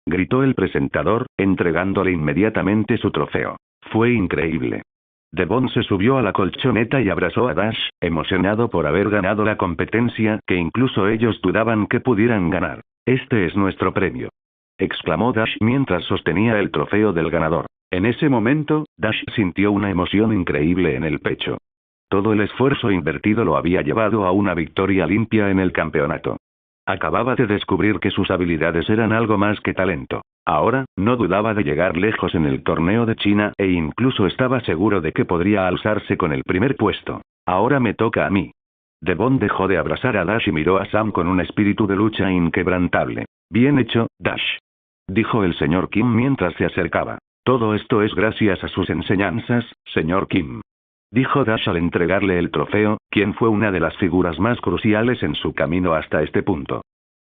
Gritó el presentador, entregándole inmediatamente su trofeo. Fue increíble. Devon se subió a la colchoneta y abrazó a Dash, emocionado por haber ganado la competencia que incluso ellos dudaban que pudieran ganar. Este es nuestro premio. Exclamó Dash mientras sostenía el trofeo del ganador. En ese momento, Dash sintió una emoción increíble en el pecho. Todo el esfuerzo invertido lo había llevado a una victoria limpia en el campeonato. Acababa de descubrir que sus habilidades eran algo más que talento. Ahora, no dudaba de llegar lejos en el torneo de China e incluso estaba seguro de que podría alzarse con el primer puesto. Ahora me toca a mí. Devon dejó de abrazar a Dash y miró a Sam con un espíritu de lucha inquebrantable. Bien hecho, Dash. Dijo el señor Kim mientras se acercaba. Todo esto es gracias a sus enseñanzas, señor Kim. Dijo Dash al entregarle el trofeo, quien fue una de las figuras más cruciales en su camino hasta este punto.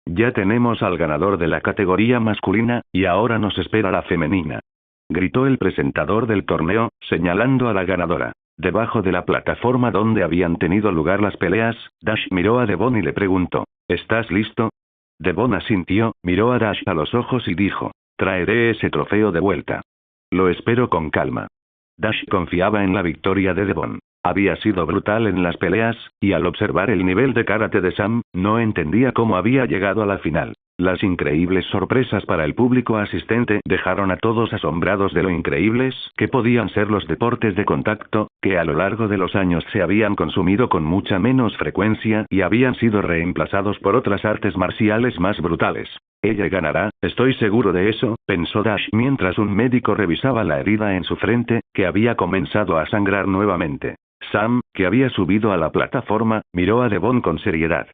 Ya tenemos al ganador de la categoría masculina, y ahora nos espera la femenina. Gritó el presentador del torneo, señalando a la ganadora. Debajo de la plataforma donde habían tenido lugar las peleas, Dash miró a Devon y le preguntó, ¿estás listo? Devon asintió, miró a Dash a los ojos y dijo, traeré ese trofeo de vuelta. Lo espero con calma. Dash confiaba en la victoria de Devon. Había sido brutal en las peleas, y al observar el nivel de karate de Sam, no entendía cómo había llegado a la final. Las increíbles sorpresas para el público asistente dejaron a todos asombrados de lo increíbles que podían ser los deportes de contacto, que a lo largo de los años se habían consumido con mucha menos frecuencia y habían sido reemplazados por otras artes marciales más brutales. Ella ganará, estoy seguro de eso, pensó Dash mientras un médico revisaba la herida en su frente, que había comenzado a sangrar nuevamente. Sam, que había subido a la plataforma, miró a Devon con seriedad.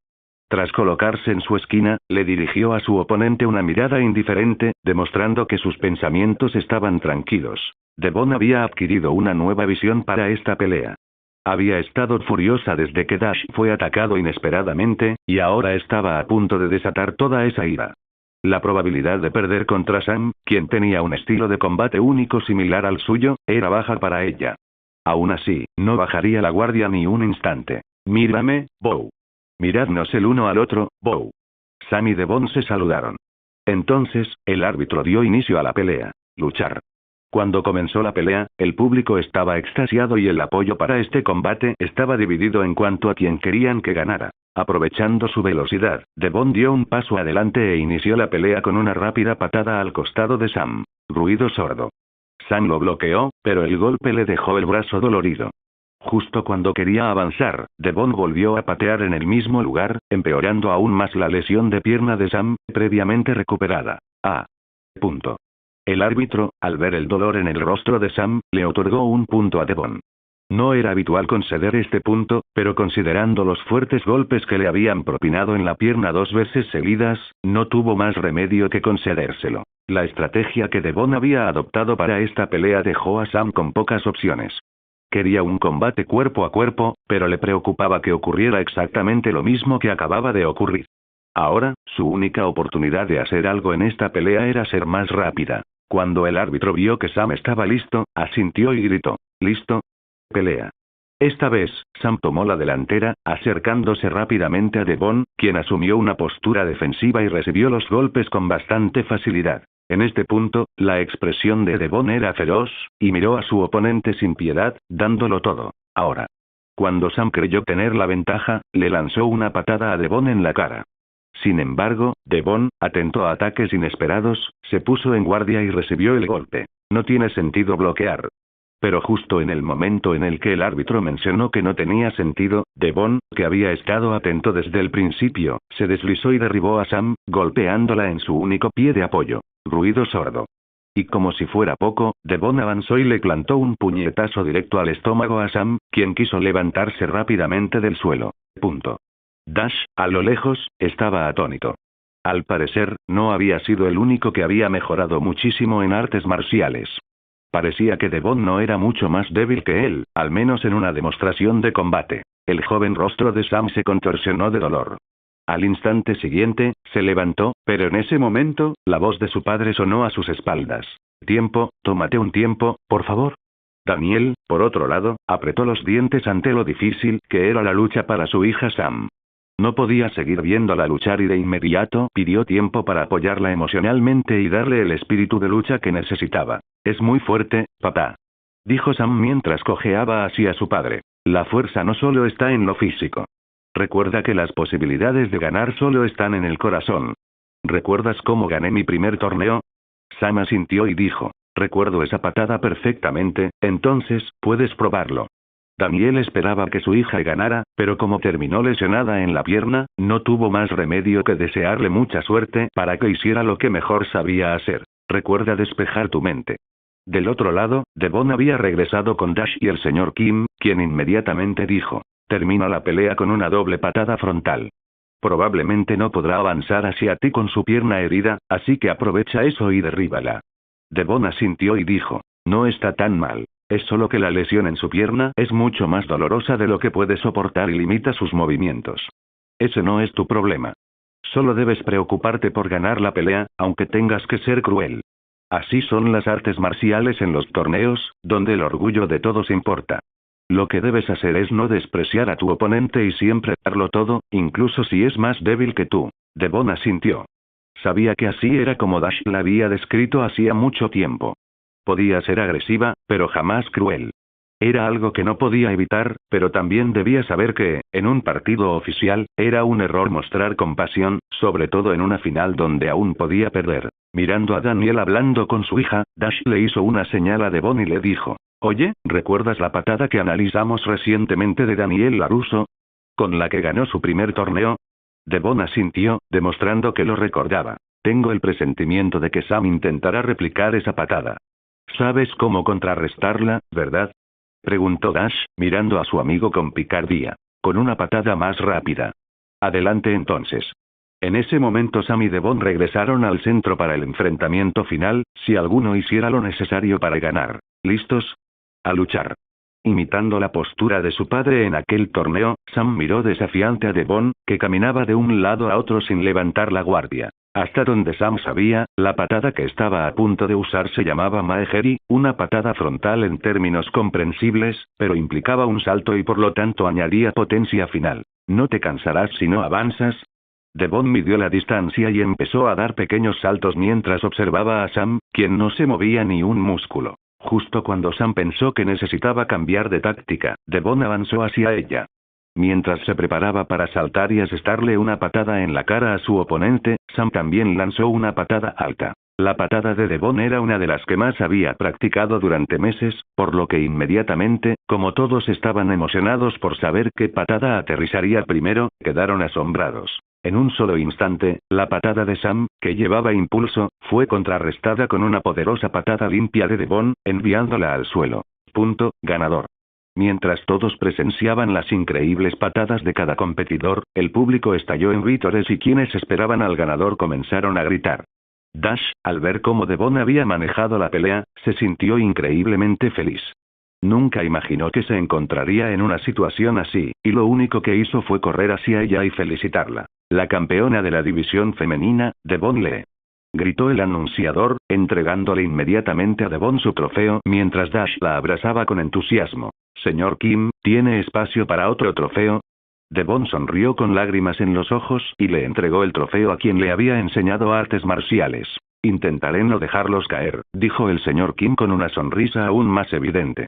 Tras colocarse en su esquina, le dirigió a su oponente una mirada indiferente, demostrando que sus pensamientos estaban tranquilos. Devon había adquirido una nueva visión para esta pelea. Había estado furiosa desde que Dash fue atacado inesperadamente, y ahora estaba a punto de desatar toda esa ira. La probabilidad de perder contra Sam, quien tenía un estilo de combate único similar al suyo, era baja para ella. Aún así, no bajaría la guardia ni un instante. Mírame, Bow. Miradnos el uno al otro, Bow. Sam y Devon se saludaron. Entonces, el árbitro dio inicio a la pelea. Luchar. Cuando comenzó la pelea, el público estaba extasiado y el apoyo para este combate estaba dividido en cuanto a quien querían que ganara. Aprovechando su velocidad, Devon dio un paso adelante e inició la pelea con una rápida patada al costado de Sam. Ruido sordo. Sam lo bloqueó, pero el golpe le dejó el brazo dolorido. Justo cuando quería avanzar, Devon volvió a patear en el mismo lugar, empeorando aún más la lesión de pierna de Sam, previamente recuperada. Punto. El árbitro, al ver el dolor en el rostro de Sam, le otorgó un punto a Devon. No era habitual conceder este punto, pero considerando los fuertes golpes que le habían propinado en la pierna 2 veces seguidas, no tuvo más remedio que concedérselo. La estrategia que Devon había adoptado para esta pelea dejó a Sam con pocas opciones. Quería un combate cuerpo a cuerpo, pero le preocupaba que ocurriera exactamente lo mismo que acababa de ocurrir. Ahora, su única oportunidad de hacer algo en esta pelea era ser más rápida. Cuando el árbitro vio que Sam estaba listo, asintió y gritó: «¿Listo? Pelea». Esta vez, Sam tomó la delantera, acercándose rápidamente a Devon, quien asumió una postura defensiva y recibió los golpes con bastante facilidad. En este punto, la expresión de Devon era feroz, y miró a su oponente sin piedad, dándolo todo. Ahora. Cuando Sam creyó tener la ventaja, le lanzó una patada a Devon en la cara. Sin embargo, Devon, atento a ataques inesperados, se puso en guardia y recibió el golpe. No tiene sentido bloquear. Pero justo en el momento en el que el árbitro mencionó que no tenía sentido, Devon, que había estado atento desde el principio, se deslizó y derribó a Sam, golpeándola en su único pie de apoyo. Ruido sordo. Y como si fuera poco, Devon avanzó y le plantó un puñetazo directo al estómago a Sam, quien quiso levantarse rápidamente del suelo. Punto. Dash, a lo lejos, estaba atónito. Al parecer, no había sido el único que había mejorado muchísimo en artes marciales. Parecía que Devon no era mucho más débil que él, al menos en una demostración de combate. El joven rostro de Sam se contorsionó de dolor. Al instante siguiente, se levantó, pero en ese momento, la voz de su padre sonó a sus espaldas. «Tiempo, tómate un tiempo, por favor». Daniel, por otro lado, apretó los dientes ante lo difícil que era la lucha para su hija Sam. No podía seguir viéndola luchar y de inmediato pidió tiempo para apoyarla emocionalmente y darle el espíritu de lucha que necesitaba. «Es muy fuerte, papá», dijo Sam mientras cojeaba hacia su padre. «La fuerza no solo está en lo físico. Recuerda que las posibilidades de ganar solo están en el corazón. ¿Recuerdas cómo gané mi primer torneo?». Sam asintió y dijo: «Recuerdo esa patada perfectamente, entonces, puedes probarlo». Daniel esperaba que su hija ganara, pero como terminó lesionada en la pierna, no tuvo más remedio que desearle mucha suerte para que hiciera lo que mejor sabía hacer. «Recuerda despejar tu mente». Del otro lado, Devon había regresado con Dash y el señor Kim, quien inmediatamente dijo: «Termina la pelea con una doble patada frontal. Probablemente no podrá avanzar hacia ti con su pierna herida, así que aprovecha eso y derríbala». Devon asintió y dijo: «No está tan mal. Es solo que la lesión en su pierna es mucho más dolorosa de lo que puede soportar y limita sus movimientos. Ese no es tu problema. Solo debes preocuparte por ganar la pelea, aunque tengas que ser cruel. Así son las artes marciales en los torneos, donde el orgullo de todos importa. Lo que debes hacer es no despreciar a tu oponente y siempre darlo todo, incluso si es más débil que tú». Devon asintió. Sabía que así era como Dash la había descrito hacía mucho tiempo. Podía ser agresiva, pero jamás cruel. Era algo que no podía evitar, pero también debía saber que, en un partido oficial, era un error mostrar compasión, sobre todo en una final donde aún podía perder. Mirando a Daniel hablando con su hija, Dash le hizo una señal a Devon y le dijo: «Oye, ¿recuerdas la patada que analizamos recientemente de Daniel LaRusso? Con la que ganó su primer torneo». Devon asintió, demostrando que lo recordaba. «Tengo el presentimiento de que Sam intentará replicar esa patada. ¿Sabes cómo contrarrestarla, verdad?», preguntó Dash, mirando a su amigo con picardía. «Con una patada más rápida». «Adelante entonces». En ese momento Sam y Devon regresaron al centro para el enfrentamiento final, si alguno hiciera lo necesario para ganar. ¿Listos? A luchar. Imitando la postura de su padre en aquel torneo, Sam miró desafiante a Devon, que caminaba de un lado a otro sin levantar la guardia. Hasta donde Sam sabía, la patada que estaba a punto de usar se llamaba Maegeri, una patada frontal en términos comprensibles, pero implicaba un salto y por lo tanto añadía potencia final. ¿No te cansarás si no avanzas? Devon midió la distancia y empezó a dar pequeños saltos mientras observaba a Sam, quien no se movía ni un músculo. Justo cuando Sam pensó que necesitaba cambiar de táctica, Devon avanzó hacia ella. Mientras se preparaba para saltar y asestarle una patada en la cara a su oponente, Sam también lanzó una patada alta. La patada de Devon era una de las que más había practicado durante meses, por lo que inmediatamente, como todos estaban emocionados por saber qué patada aterrizaría primero, quedaron asombrados. En un solo instante, la patada de Sam, que llevaba impulso, fue contrarrestada con una poderosa patada limpia de Devon, enviándola al suelo. Punto, ganador. Mientras todos presenciaban las increíbles patadas de cada competidor, el público estalló en vítores y quienes esperaban al ganador comenzaron a gritar. Dash, al ver cómo Devon había manejado la pelea, se sintió increíblemente feliz. Nunca imaginó que se encontraría en una situación así, y lo único que hizo fue correr hacia ella y felicitarla. La campeona de la división femenina, Devon Lee. Gritó el anunciador, entregándole inmediatamente a Devon su trofeo mientras Dash la abrazaba con entusiasmo. Señor Kim, ¿tiene espacio para otro trofeo? Devon sonrió con lágrimas en los ojos y le entregó el trofeo a quien le había enseñado artes marciales. Intentaré no dejarlos caer, dijo el señor Kim con una sonrisa aún más evidente.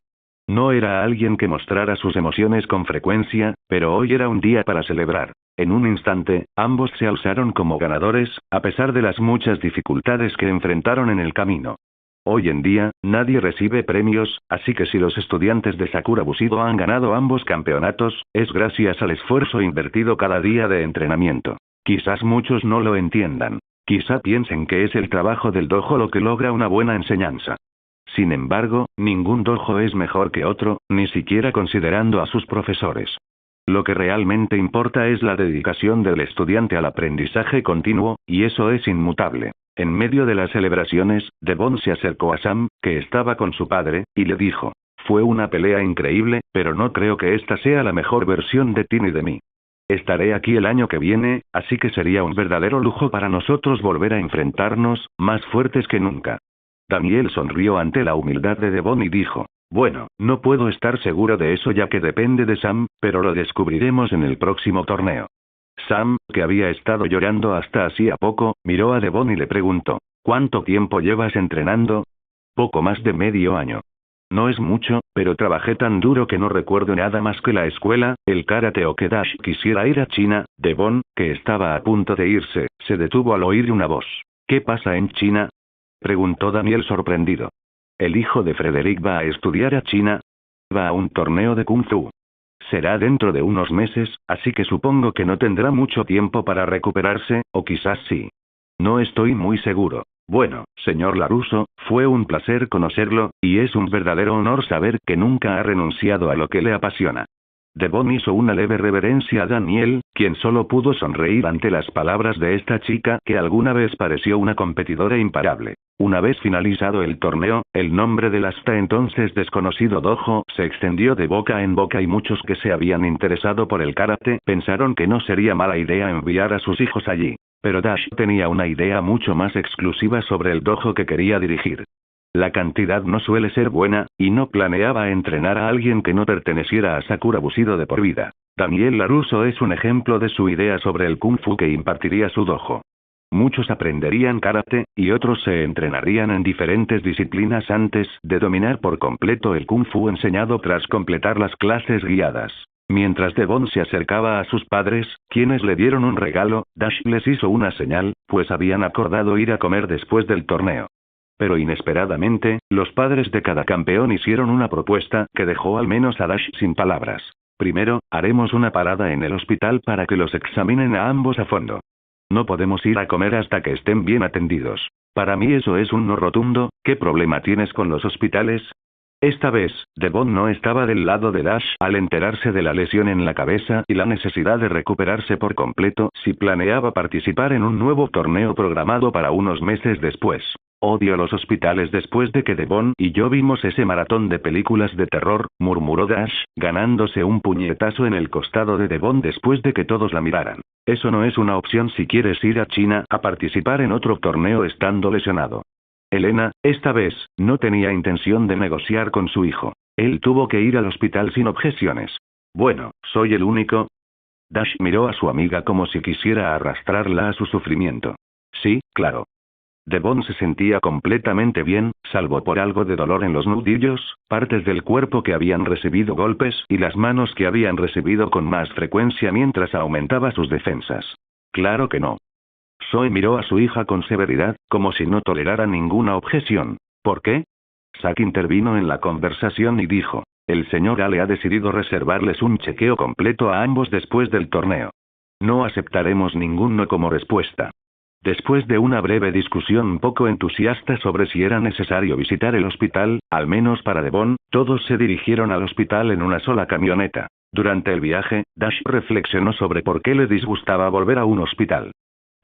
No era alguien que mostrara sus emociones con frecuencia, pero hoy era un día para celebrar. En un instante, ambos se alzaron como ganadores, a pesar de las muchas dificultades que enfrentaron en el camino. Hoy en día, nadie recibe premios, así que si los estudiantes de Sakura Bushido han ganado ambos campeonatos, es gracias al esfuerzo invertido cada día de entrenamiento. Quizás muchos no lo entiendan. Quizá piensen que es el trabajo del dojo lo que logra una buena enseñanza. Sin embargo, ningún dojo es mejor que otro, ni siquiera considerando a sus profesores. Lo que realmente importa es la dedicación del estudiante al aprendizaje continuo, y eso es inmutable. En medio de las celebraciones, Devon se acercó a Sam, que estaba con su padre, y le dijo: fue una pelea increíble, pero no creo que esta sea la mejor versión de ti ni de mí. Estaré aquí el año que viene, así que sería un verdadero lujo para nosotros volver a enfrentarnos, más fuertes que nunca. Daniel sonrió ante la humildad de Devon y dijo: bueno, no puedo estar seguro de eso ya que depende de Sam, pero lo descubriremos en el próximo torneo. Sam, que había estado llorando hasta hacía poco, miró a Devon y le preguntó: ¿cuánto tiempo llevas entrenando? Poco más de medio año. No es mucho, pero trabajé tan duro que no recuerdo nada más que la escuela, el karate o que Dash quisiera ir a China. Devon, que estaba a punto de irse, se detuvo al oír una voz. ¿Qué pasa en China?, preguntó Daniel sorprendido. El hijo de Frederick va a estudiar a China. Va a un torneo de Kung Fu. Será dentro de unos meses, así que supongo que no tendrá mucho tiempo para recuperarse, o quizás sí. No estoy muy seguro. Bueno, señor LaRusso, fue un placer conocerlo, y es un verdadero honor saber que nunca ha renunciado a lo que le apasiona. Devon hizo una leve reverencia a Daniel, quien solo pudo sonreír ante las palabras de esta chica que alguna vez pareció una competidora imparable. Una vez finalizado el torneo, el nombre del hasta entonces desconocido dojo se extendió de boca en boca y muchos que se habían interesado por el karate pensaron que no sería mala idea enviar a sus hijos allí. Pero Dash tenía una idea mucho más exclusiva sobre el dojo que quería dirigir. La cantidad no suele ser buena, y no planeaba entrenar a alguien que no perteneciera a Sakura Bushido de por vida. Daniel LaRusso es un ejemplo de su idea sobre el Kung Fu que impartiría su dojo. Muchos aprenderían karate, y otros se entrenarían en diferentes disciplinas antes de dominar por completo el Kung Fu enseñado tras completar las clases guiadas. Mientras Devon se acercaba a sus padres, quienes le dieron un regalo, Dash les hizo una señal, pues habían acordado ir a comer después del torneo. Pero inesperadamente, los padres de cada campeón hicieron una propuesta que dejó al menos a Dash sin palabras. Primero, haremos una parada en el hospital para que los examinen a ambos a fondo. No podemos ir a comer hasta que estén bien atendidos. Para mí eso es un no rotundo. ¿Qué problema tienes con los hospitales? Esta vez, Devon no estaba del lado de Dash al enterarse de la lesión en la cabeza y la necesidad de recuperarse por completo si planeaba participar en un nuevo torneo programado para unos meses después. Odio los hospitales después de que Devon y yo vimos ese maratón de películas de terror, murmuró Dash, ganándose un puñetazo en el costado de Devon después de que todos la miraran. Eso no es una opción si quieres ir a China a participar en otro torneo estando lesionado. Elena, esta vez, no tenía intención de negociar con su hijo. Él tuvo que ir al hospital sin objeciones. Bueno, soy el único. Dash miró a su amiga como si quisiera arrastrarla a su sufrimiento. Sí, claro. Devon se sentía completamente bien, salvo por algo de dolor en los nudillos, partes del cuerpo que habían recibido golpes y las manos que habían recibido con más frecuencia mientras aumentaba sus defensas. Claro que no. Zoe miró a su hija con severidad, como si no tolerara ninguna objeción. ¿Por qué? Zack intervino en la conversación y dijo: el señor Ale ha decidido reservarles un chequeo completo a ambos después del torneo. No aceptaremos ningún no como respuesta. Después de una breve discusión poco entusiasta sobre si era necesario visitar el hospital, al menos para Devon, todos se dirigieron al hospital en una sola camioneta. Durante el viaje, Dash reflexionó sobre por qué le disgustaba volver a un hospital.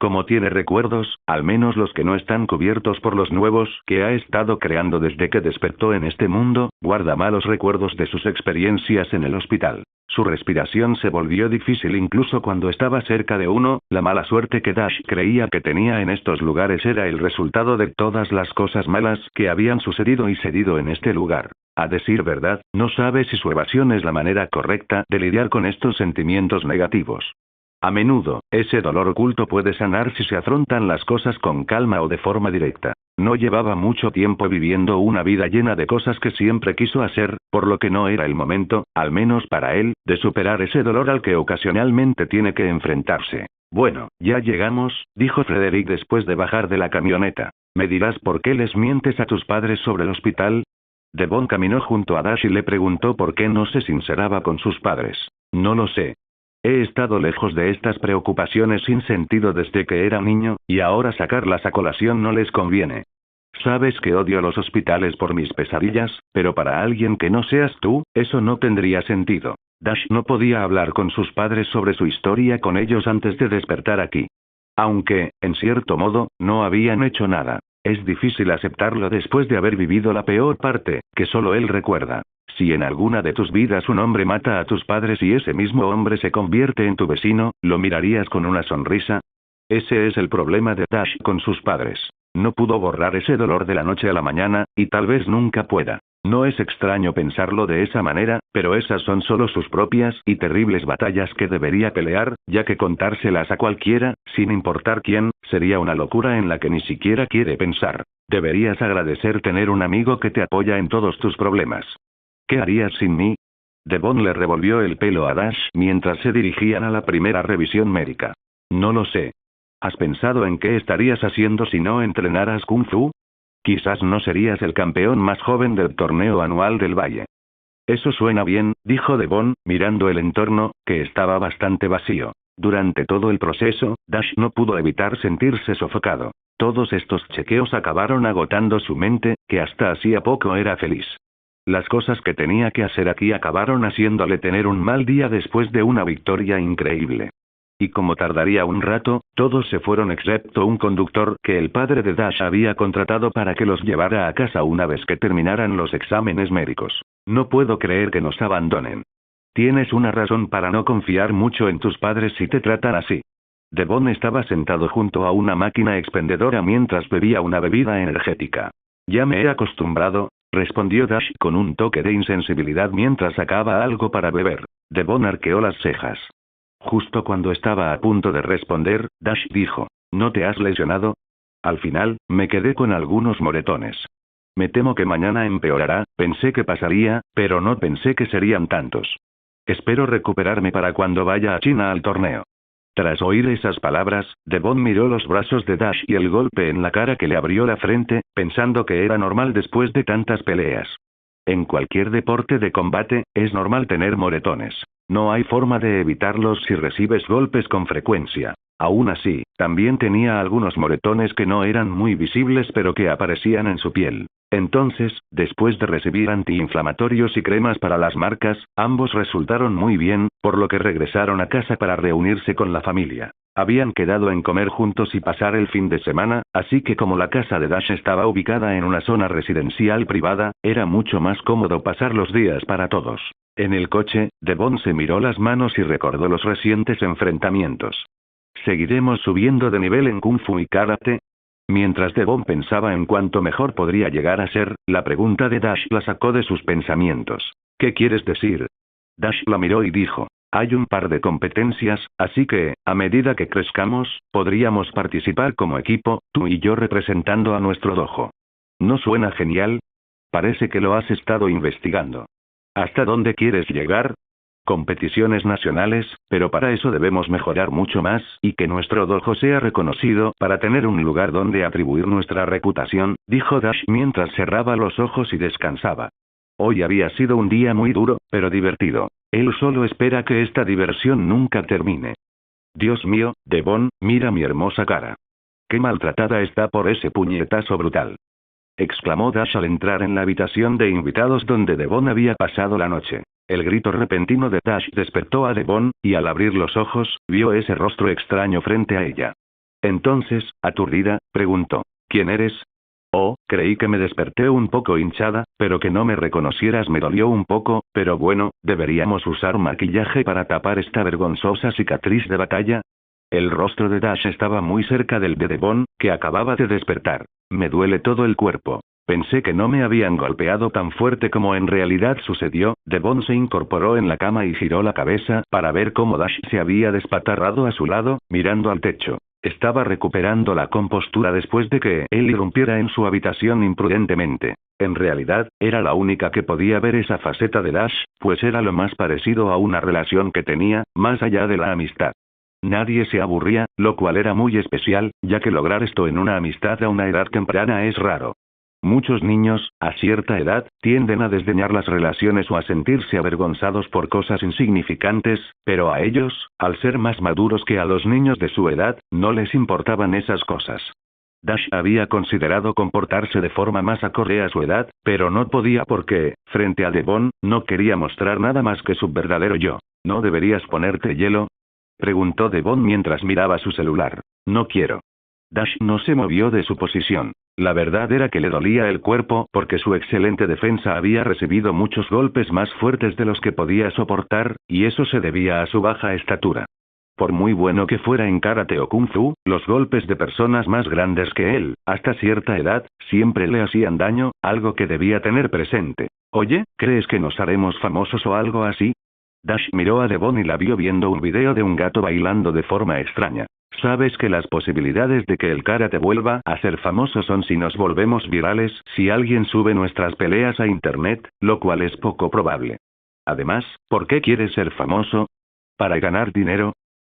Como tiene recuerdos, al menos los que no están cubiertos por los nuevos que ha estado creando desde que despertó en este mundo, guarda malos recuerdos de sus experiencias en el hospital. Su respiración se volvió difícil incluso cuando estaba cerca de uno. La mala suerte que Dash creía que tenía en estos lugares era el resultado de todas las cosas malas que habían sucedido y cedido en este lugar. A decir verdad, no sabe si su evasión es la manera correcta de lidiar con estos sentimientos negativos. A menudo, ese dolor oculto puede sanar si se afrontan las cosas con calma o de forma directa. No llevaba mucho tiempo viviendo una vida llena de cosas que siempre quiso hacer, por lo que no era el momento, al menos para él, de superar ese dolor al que ocasionalmente tiene que enfrentarse. Bueno, ya llegamos, dijo Frederick después de bajar de la camioneta. ¿Me dirás por qué les mientes a tus padres sobre el hospital? Devon caminó junto a Dash y le preguntó por qué no se sinceraba con sus padres. No lo sé. He estado lejos de estas preocupaciones sin sentido desde que era niño, y ahora sacarlas a colación no les conviene. Sabes que odio los hospitales por mis pesadillas, pero para alguien que no seas tú, eso no tendría sentido. Dash no podía hablar con sus padres sobre su historia con ellos antes de despertar aquí. Aunque, en cierto modo, no habían hecho nada. Es difícil aceptarlo después de haber vivido la peor parte, que solo él recuerda. Si en alguna de tus vidas un hombre mata a tus padres y ese mismo hombre se convierte en tu vecino, ¿lo mirarías con una sonrisa? Ese es el problema de Dash con sus padres. No pudo borrar ese dolor de la noche a la mañana, y tal vez nunca pueda. No es extraño pensarlo de esa manera, pero esas son solo sus propias y terribles batallas que debería pelear, ya que contárselas a cualquiera, sin importar quién, sería una locura en la que ni siquiera quiere pensar. Deberías agradecer tener un amigo que te apoya en todos tus problemas. ¿Qué harías sin mí? Devon le revolvió el pelo a Dash mientras se dirigían a la primera revisión médica. No lo sé. ¿Has pensado en qué estarías haciendo si no entrenaras Kung Fu? Quizás no serías el campeón más joven del torneo anual del Valle. Eso suena bien, dijo Devon, mirando el entorno, que estaba bastante vacío. Durante todo el proceso, Dash no pudo evitar sentirse sofocado. Todos estos chequeos acabaron agotando su mente, que hasta hacía poco era feliz. Las cosas que tenía que hacer aquí acabaron haciéndole tener un mal día después de una victoria increíble. Y como tardaría un rato, todos se fueron excepto un conductor que el padre de Dash había contratado para que los llevara a casa una vez que terminaran los exámenes médicos. No puedo creer que nos abandonen. Tienes una razón para no confiar mucho en tus padres si te tratan así. Devon estaba sentado junto a una máquina expendedora mientras bebía una bebida energética. Ya me he acostumbrado, respondió Dash con un toque de insensibilidad mientras sacaba algo para beber. Devon arqueó las cejas. Justo cuando estaba a punto de responder, Dash dijo: ¿No te has lesionado? Al final, me quedé con algunos moretones. Me temo que mañana empeorará. Pensé que pasaría, pero no pensé que serían tantos. Espero recuperarme para cuando vaya a China al torneo. Tras oír esas palabras, Devon miró los brazos de Dash y el golpe en la cara que le abrió la frente, pensando que era normal después de tantas peleas. En cualquier deporte de combate, es normal tener moretones. No hay forma de evitarlos si recibes golpes con frecuencia. Aún así, también tenía algunos moretones que no eran muy visibles pero que aparecían en su piel. Entonces, después de recibir antiinflamatorios y cremas para las marcas, ambos resultaron muy bien, por lo que regresaron a casa para reunirse con la familia. Habían quedado en comer juntos y pasar el fin de semana, así que como la casa de Dash estaba ubicada en una zona residencial privada, era mucho más cómodo pasar los días para todos. En el coche, Devon se miró las manos y recordó los recientes enfrentamientos. ¿Seguiremos subiendo de nivel en Kung Fu y Karate? Mientras Devon pensaba en cuánto mejor podría llegar a ser, la pregunta de Dash la sacó de sus pensamientos. ¿Qué quieres decir? Dash la miró y dijo: Hay un par de competencias, así que, a medida que crezcamos, podríamos participar como equipo, tú y yo representando a nuestro dojo. ¿No suena genial? Parece que lo has estado investigando. ¿Hasta dónde quieres llegar? Competiciones nacionales, pero para eso debemos mejorar mucho más, y que nuestro dojo sea reconocido para tener un lugar donde atribuir nuestra reputación, dijo Dash mientras cerraba los ojos y descansaba. Hoy había sido un día muy duro, pero divertido. Él solo espera que esta diversión nunca termine. Dios mío, Devon, mira mi hermosa cara. Qué maltratada está por ese puñetazo brutal. Exclamó Dash al entrar en la habitación de invitados donde Devon había pasado la noche. El grito repentino de Dash despertó a Devon, y al abrir los ojos, vio ese rostro extraño frente a ella. Entonces, aturdida, preguntó, ¿quién eres? Oh, creí que me desperté un poco hinchada, pero que no me reconocieras me dolió un poco, pero bueno, ¿deberíamos usar maquillaje para tapar esta vergonzosa cicatriz de batalla? El rostro de Dash estaba muy cerca del de Devon, que acababa de despertar. Me duele todo el cuerpo. Pensé que no me habían golpeado tan fuerte como en realidad sucedió. Devon se incorporó en la cama y giró la cabeza para ver cómo Dash se había despatarrado a su lado, mirando al techo. Estaba recuperando la compostura después de que él irrumpiera en su habitación imprudentemente. En realidad, era la única que podía ver esa faceta de Dash, pues era lo más parecido a una relación que tenía, más allá de la amistad. Nadie se aburría, lo cual era muy especial, ya que lograr esto en una amistad a una edad temprana es raro. Muchos niños, a cierta edad, tienden a desdeñar las relaciones o a sentirse avergonzados por cosas insignificantes, pero a ellos, al ser más maduros que a los niños de su edad, no les importaban esas cosas. Dash había considerado comportarse de forma más acorde a su edad, pero no podía porque, frente a Devon, no quería mostrar nada más que su verdadero yo. ¿No deberías ponerte hielo? Preguntó Devon mientras miraba su celular. No quiero. Dash no se movió de su posición. La verdad era que le dolía el cuerpo porque su excelente defensa había recibido muchos golpes más fuertes de los que podía soportar, y eso se debía a su baja estatura. Por muy bueno que fuera en karate o kung fu, los golpes de personas más grandes que él, hasta cierta edad, siempre le hacían daño, algo que debía tener presente. Oye, ¿crees que nos haremos famosos o algo así? Dash miró a Devon y la vio viendo un video de un gato bailando de forma extraña. Sabes que las posibilidades de que el karate vuelva a ser famoso son si nos volvemos virales, si alguien sube nuestras peleas a internet, lo cual es poco probable. Además, ¿por qué quieres ser famoso? ¿Para ganar dinero?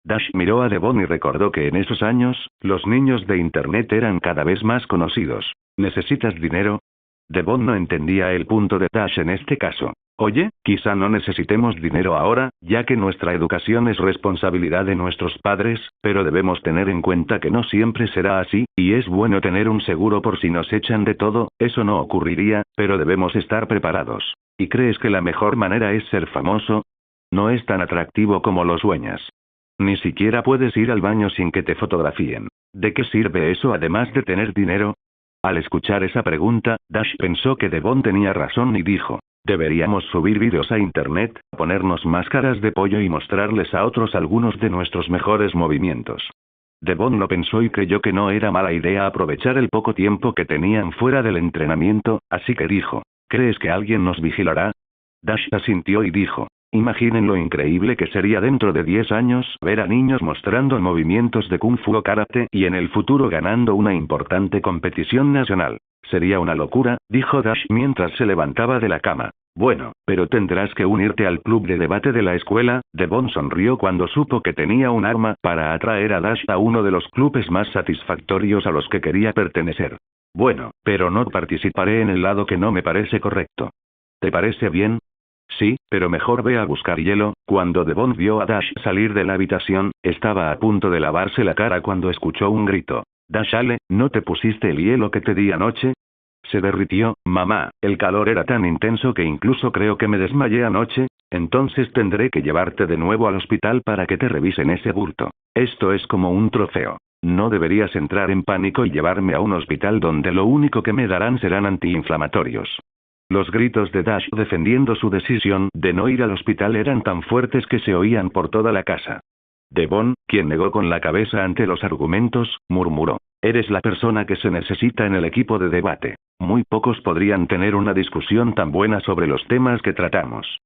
Dash miró a Devon y recordó que en esos años, los niños de internet eran cada vez más conocidos. ¿Necesitas dinero? Devon no entendía el punto de Dash en este caso. Oye, quizá no necesitemos dinero ahora, ya que nuestra educación es responsabilidad de nuestros padres, pero debemos tener en cuenta que no siempre será así, y es bueno tener un seguro por si nos echan de todo. Eso no ocurriría, pero debemos estar preparados. ¿Y crees que la mejor manera es ser famoso? No es tan atractivo como lo sueñas. Ni siquiera puedes ir al baño sin que te fotografíen. ¿De qué sirve eso además de tener dinero? Al escuchar esa pregunta, Dash pensó que Devon tenía razón y dijo, deberíamos subir vídeos a internet, ponernos máscaras de pollo y mostrarles a otros algunos de nuestros mejores movimientos. Devon lo pensó y creyó que no era mala idea aprovechar el poco tiempo que tenían fuera del entrenamiento, así que dijo, ¿crees que alguien nos vigilará? Dash asintió y dijo, imaginen lo increíble que sería dentro de 10 años ver a niños mostrando movimientos de kung fu o karate y en el futuro ganando una importante competición nacional. Sería una locura, dijo Dash mientras se levantaba de la cama. Bueno, pero tendrás que unirte al club de debate de la escuela. Devon sonrió cuando supo que tenía un arma para atraer a Dash a uno de los clubes más satisfactorios a los que quería pertenecer. Bueno, pero no participaré en el lado que no me parece correcto. ¿Te parece bien? Sí, pero mejor ve a buscar hielo. Cuando Devon vio a Dash salir de la habitación, estaba a punto de lavarse la cara cuando escuchó un grito. Dashale, ¿no te pusiste el hielo que te di anoche? Se derritió, mamá, el calor era tan intenso que incluso creo que me desmayé anoche, entonces tendré que llevarte de nuevo al hospital para que te revisen ese bulto. Esto es como un trofeo. No deberías entrar en pánico y llevarme a un hospital donde lo único que me darán serán antiinflamatorios. Los gritos de Dash defendiendo su decisión de no ir al hospital eran tan fuertes que se oían por toda la casa. Devon, quien negó con la cabeza ante los argumentos, murmuró. Eres la persona que se necesita en el equipo de debate. Muy pocos podrían tener una discusión tan buena sobre los temas que tratamos.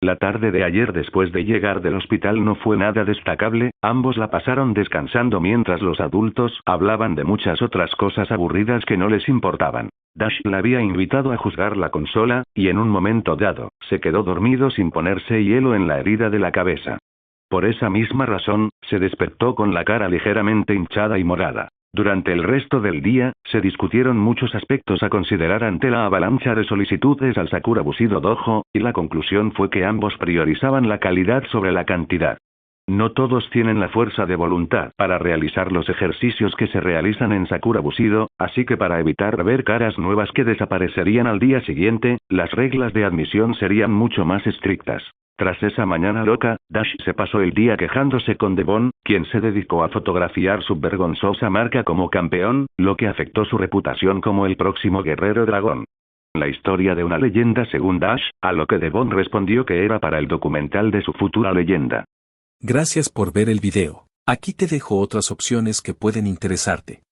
La tarde de ayer después de llegar del hospital no fue nada destacable, ambos la pasaron descansando mientras los adultos hablaban de muchas otras cosas aburridas que no les importaban. Dash la había invitado a jugar la consola, y en un momento dado, se quedó dormido sin ponerse hielo en la herida de la cabeza. Por esa misma razón, se despertó con la cara ligeramente hinchada y morada. Durante el resto del día, se discutieron muchos aspectos a considerar ante la avalancha de solicitudes al Sakura Bushido Dojo, y la conclusión fue que ambos priorizaban la calidad sobre la cantidad. No todos tienen la fuerza de voluntad para realizar los ejercicios que se realizan en Sakura Bushido, así que para evitar ver caras nuevas que desaparecerían al día siguiente, las reglas de admisión serían mucho más estrictas. Tras esa mañana loca, Dash se pasó el día quejándose con Devon, quien se dedicó a fotografiar su vergonzosa marca como campeón, lo que afectó su reputación como el próximo guerrero dragón. La historia de una leyenda según Dash, a lo que Devon respondió que era para el documental de su futura leyenda. Gracias por ver el video. Aquí te dejo otras opciones que pueden interesarte.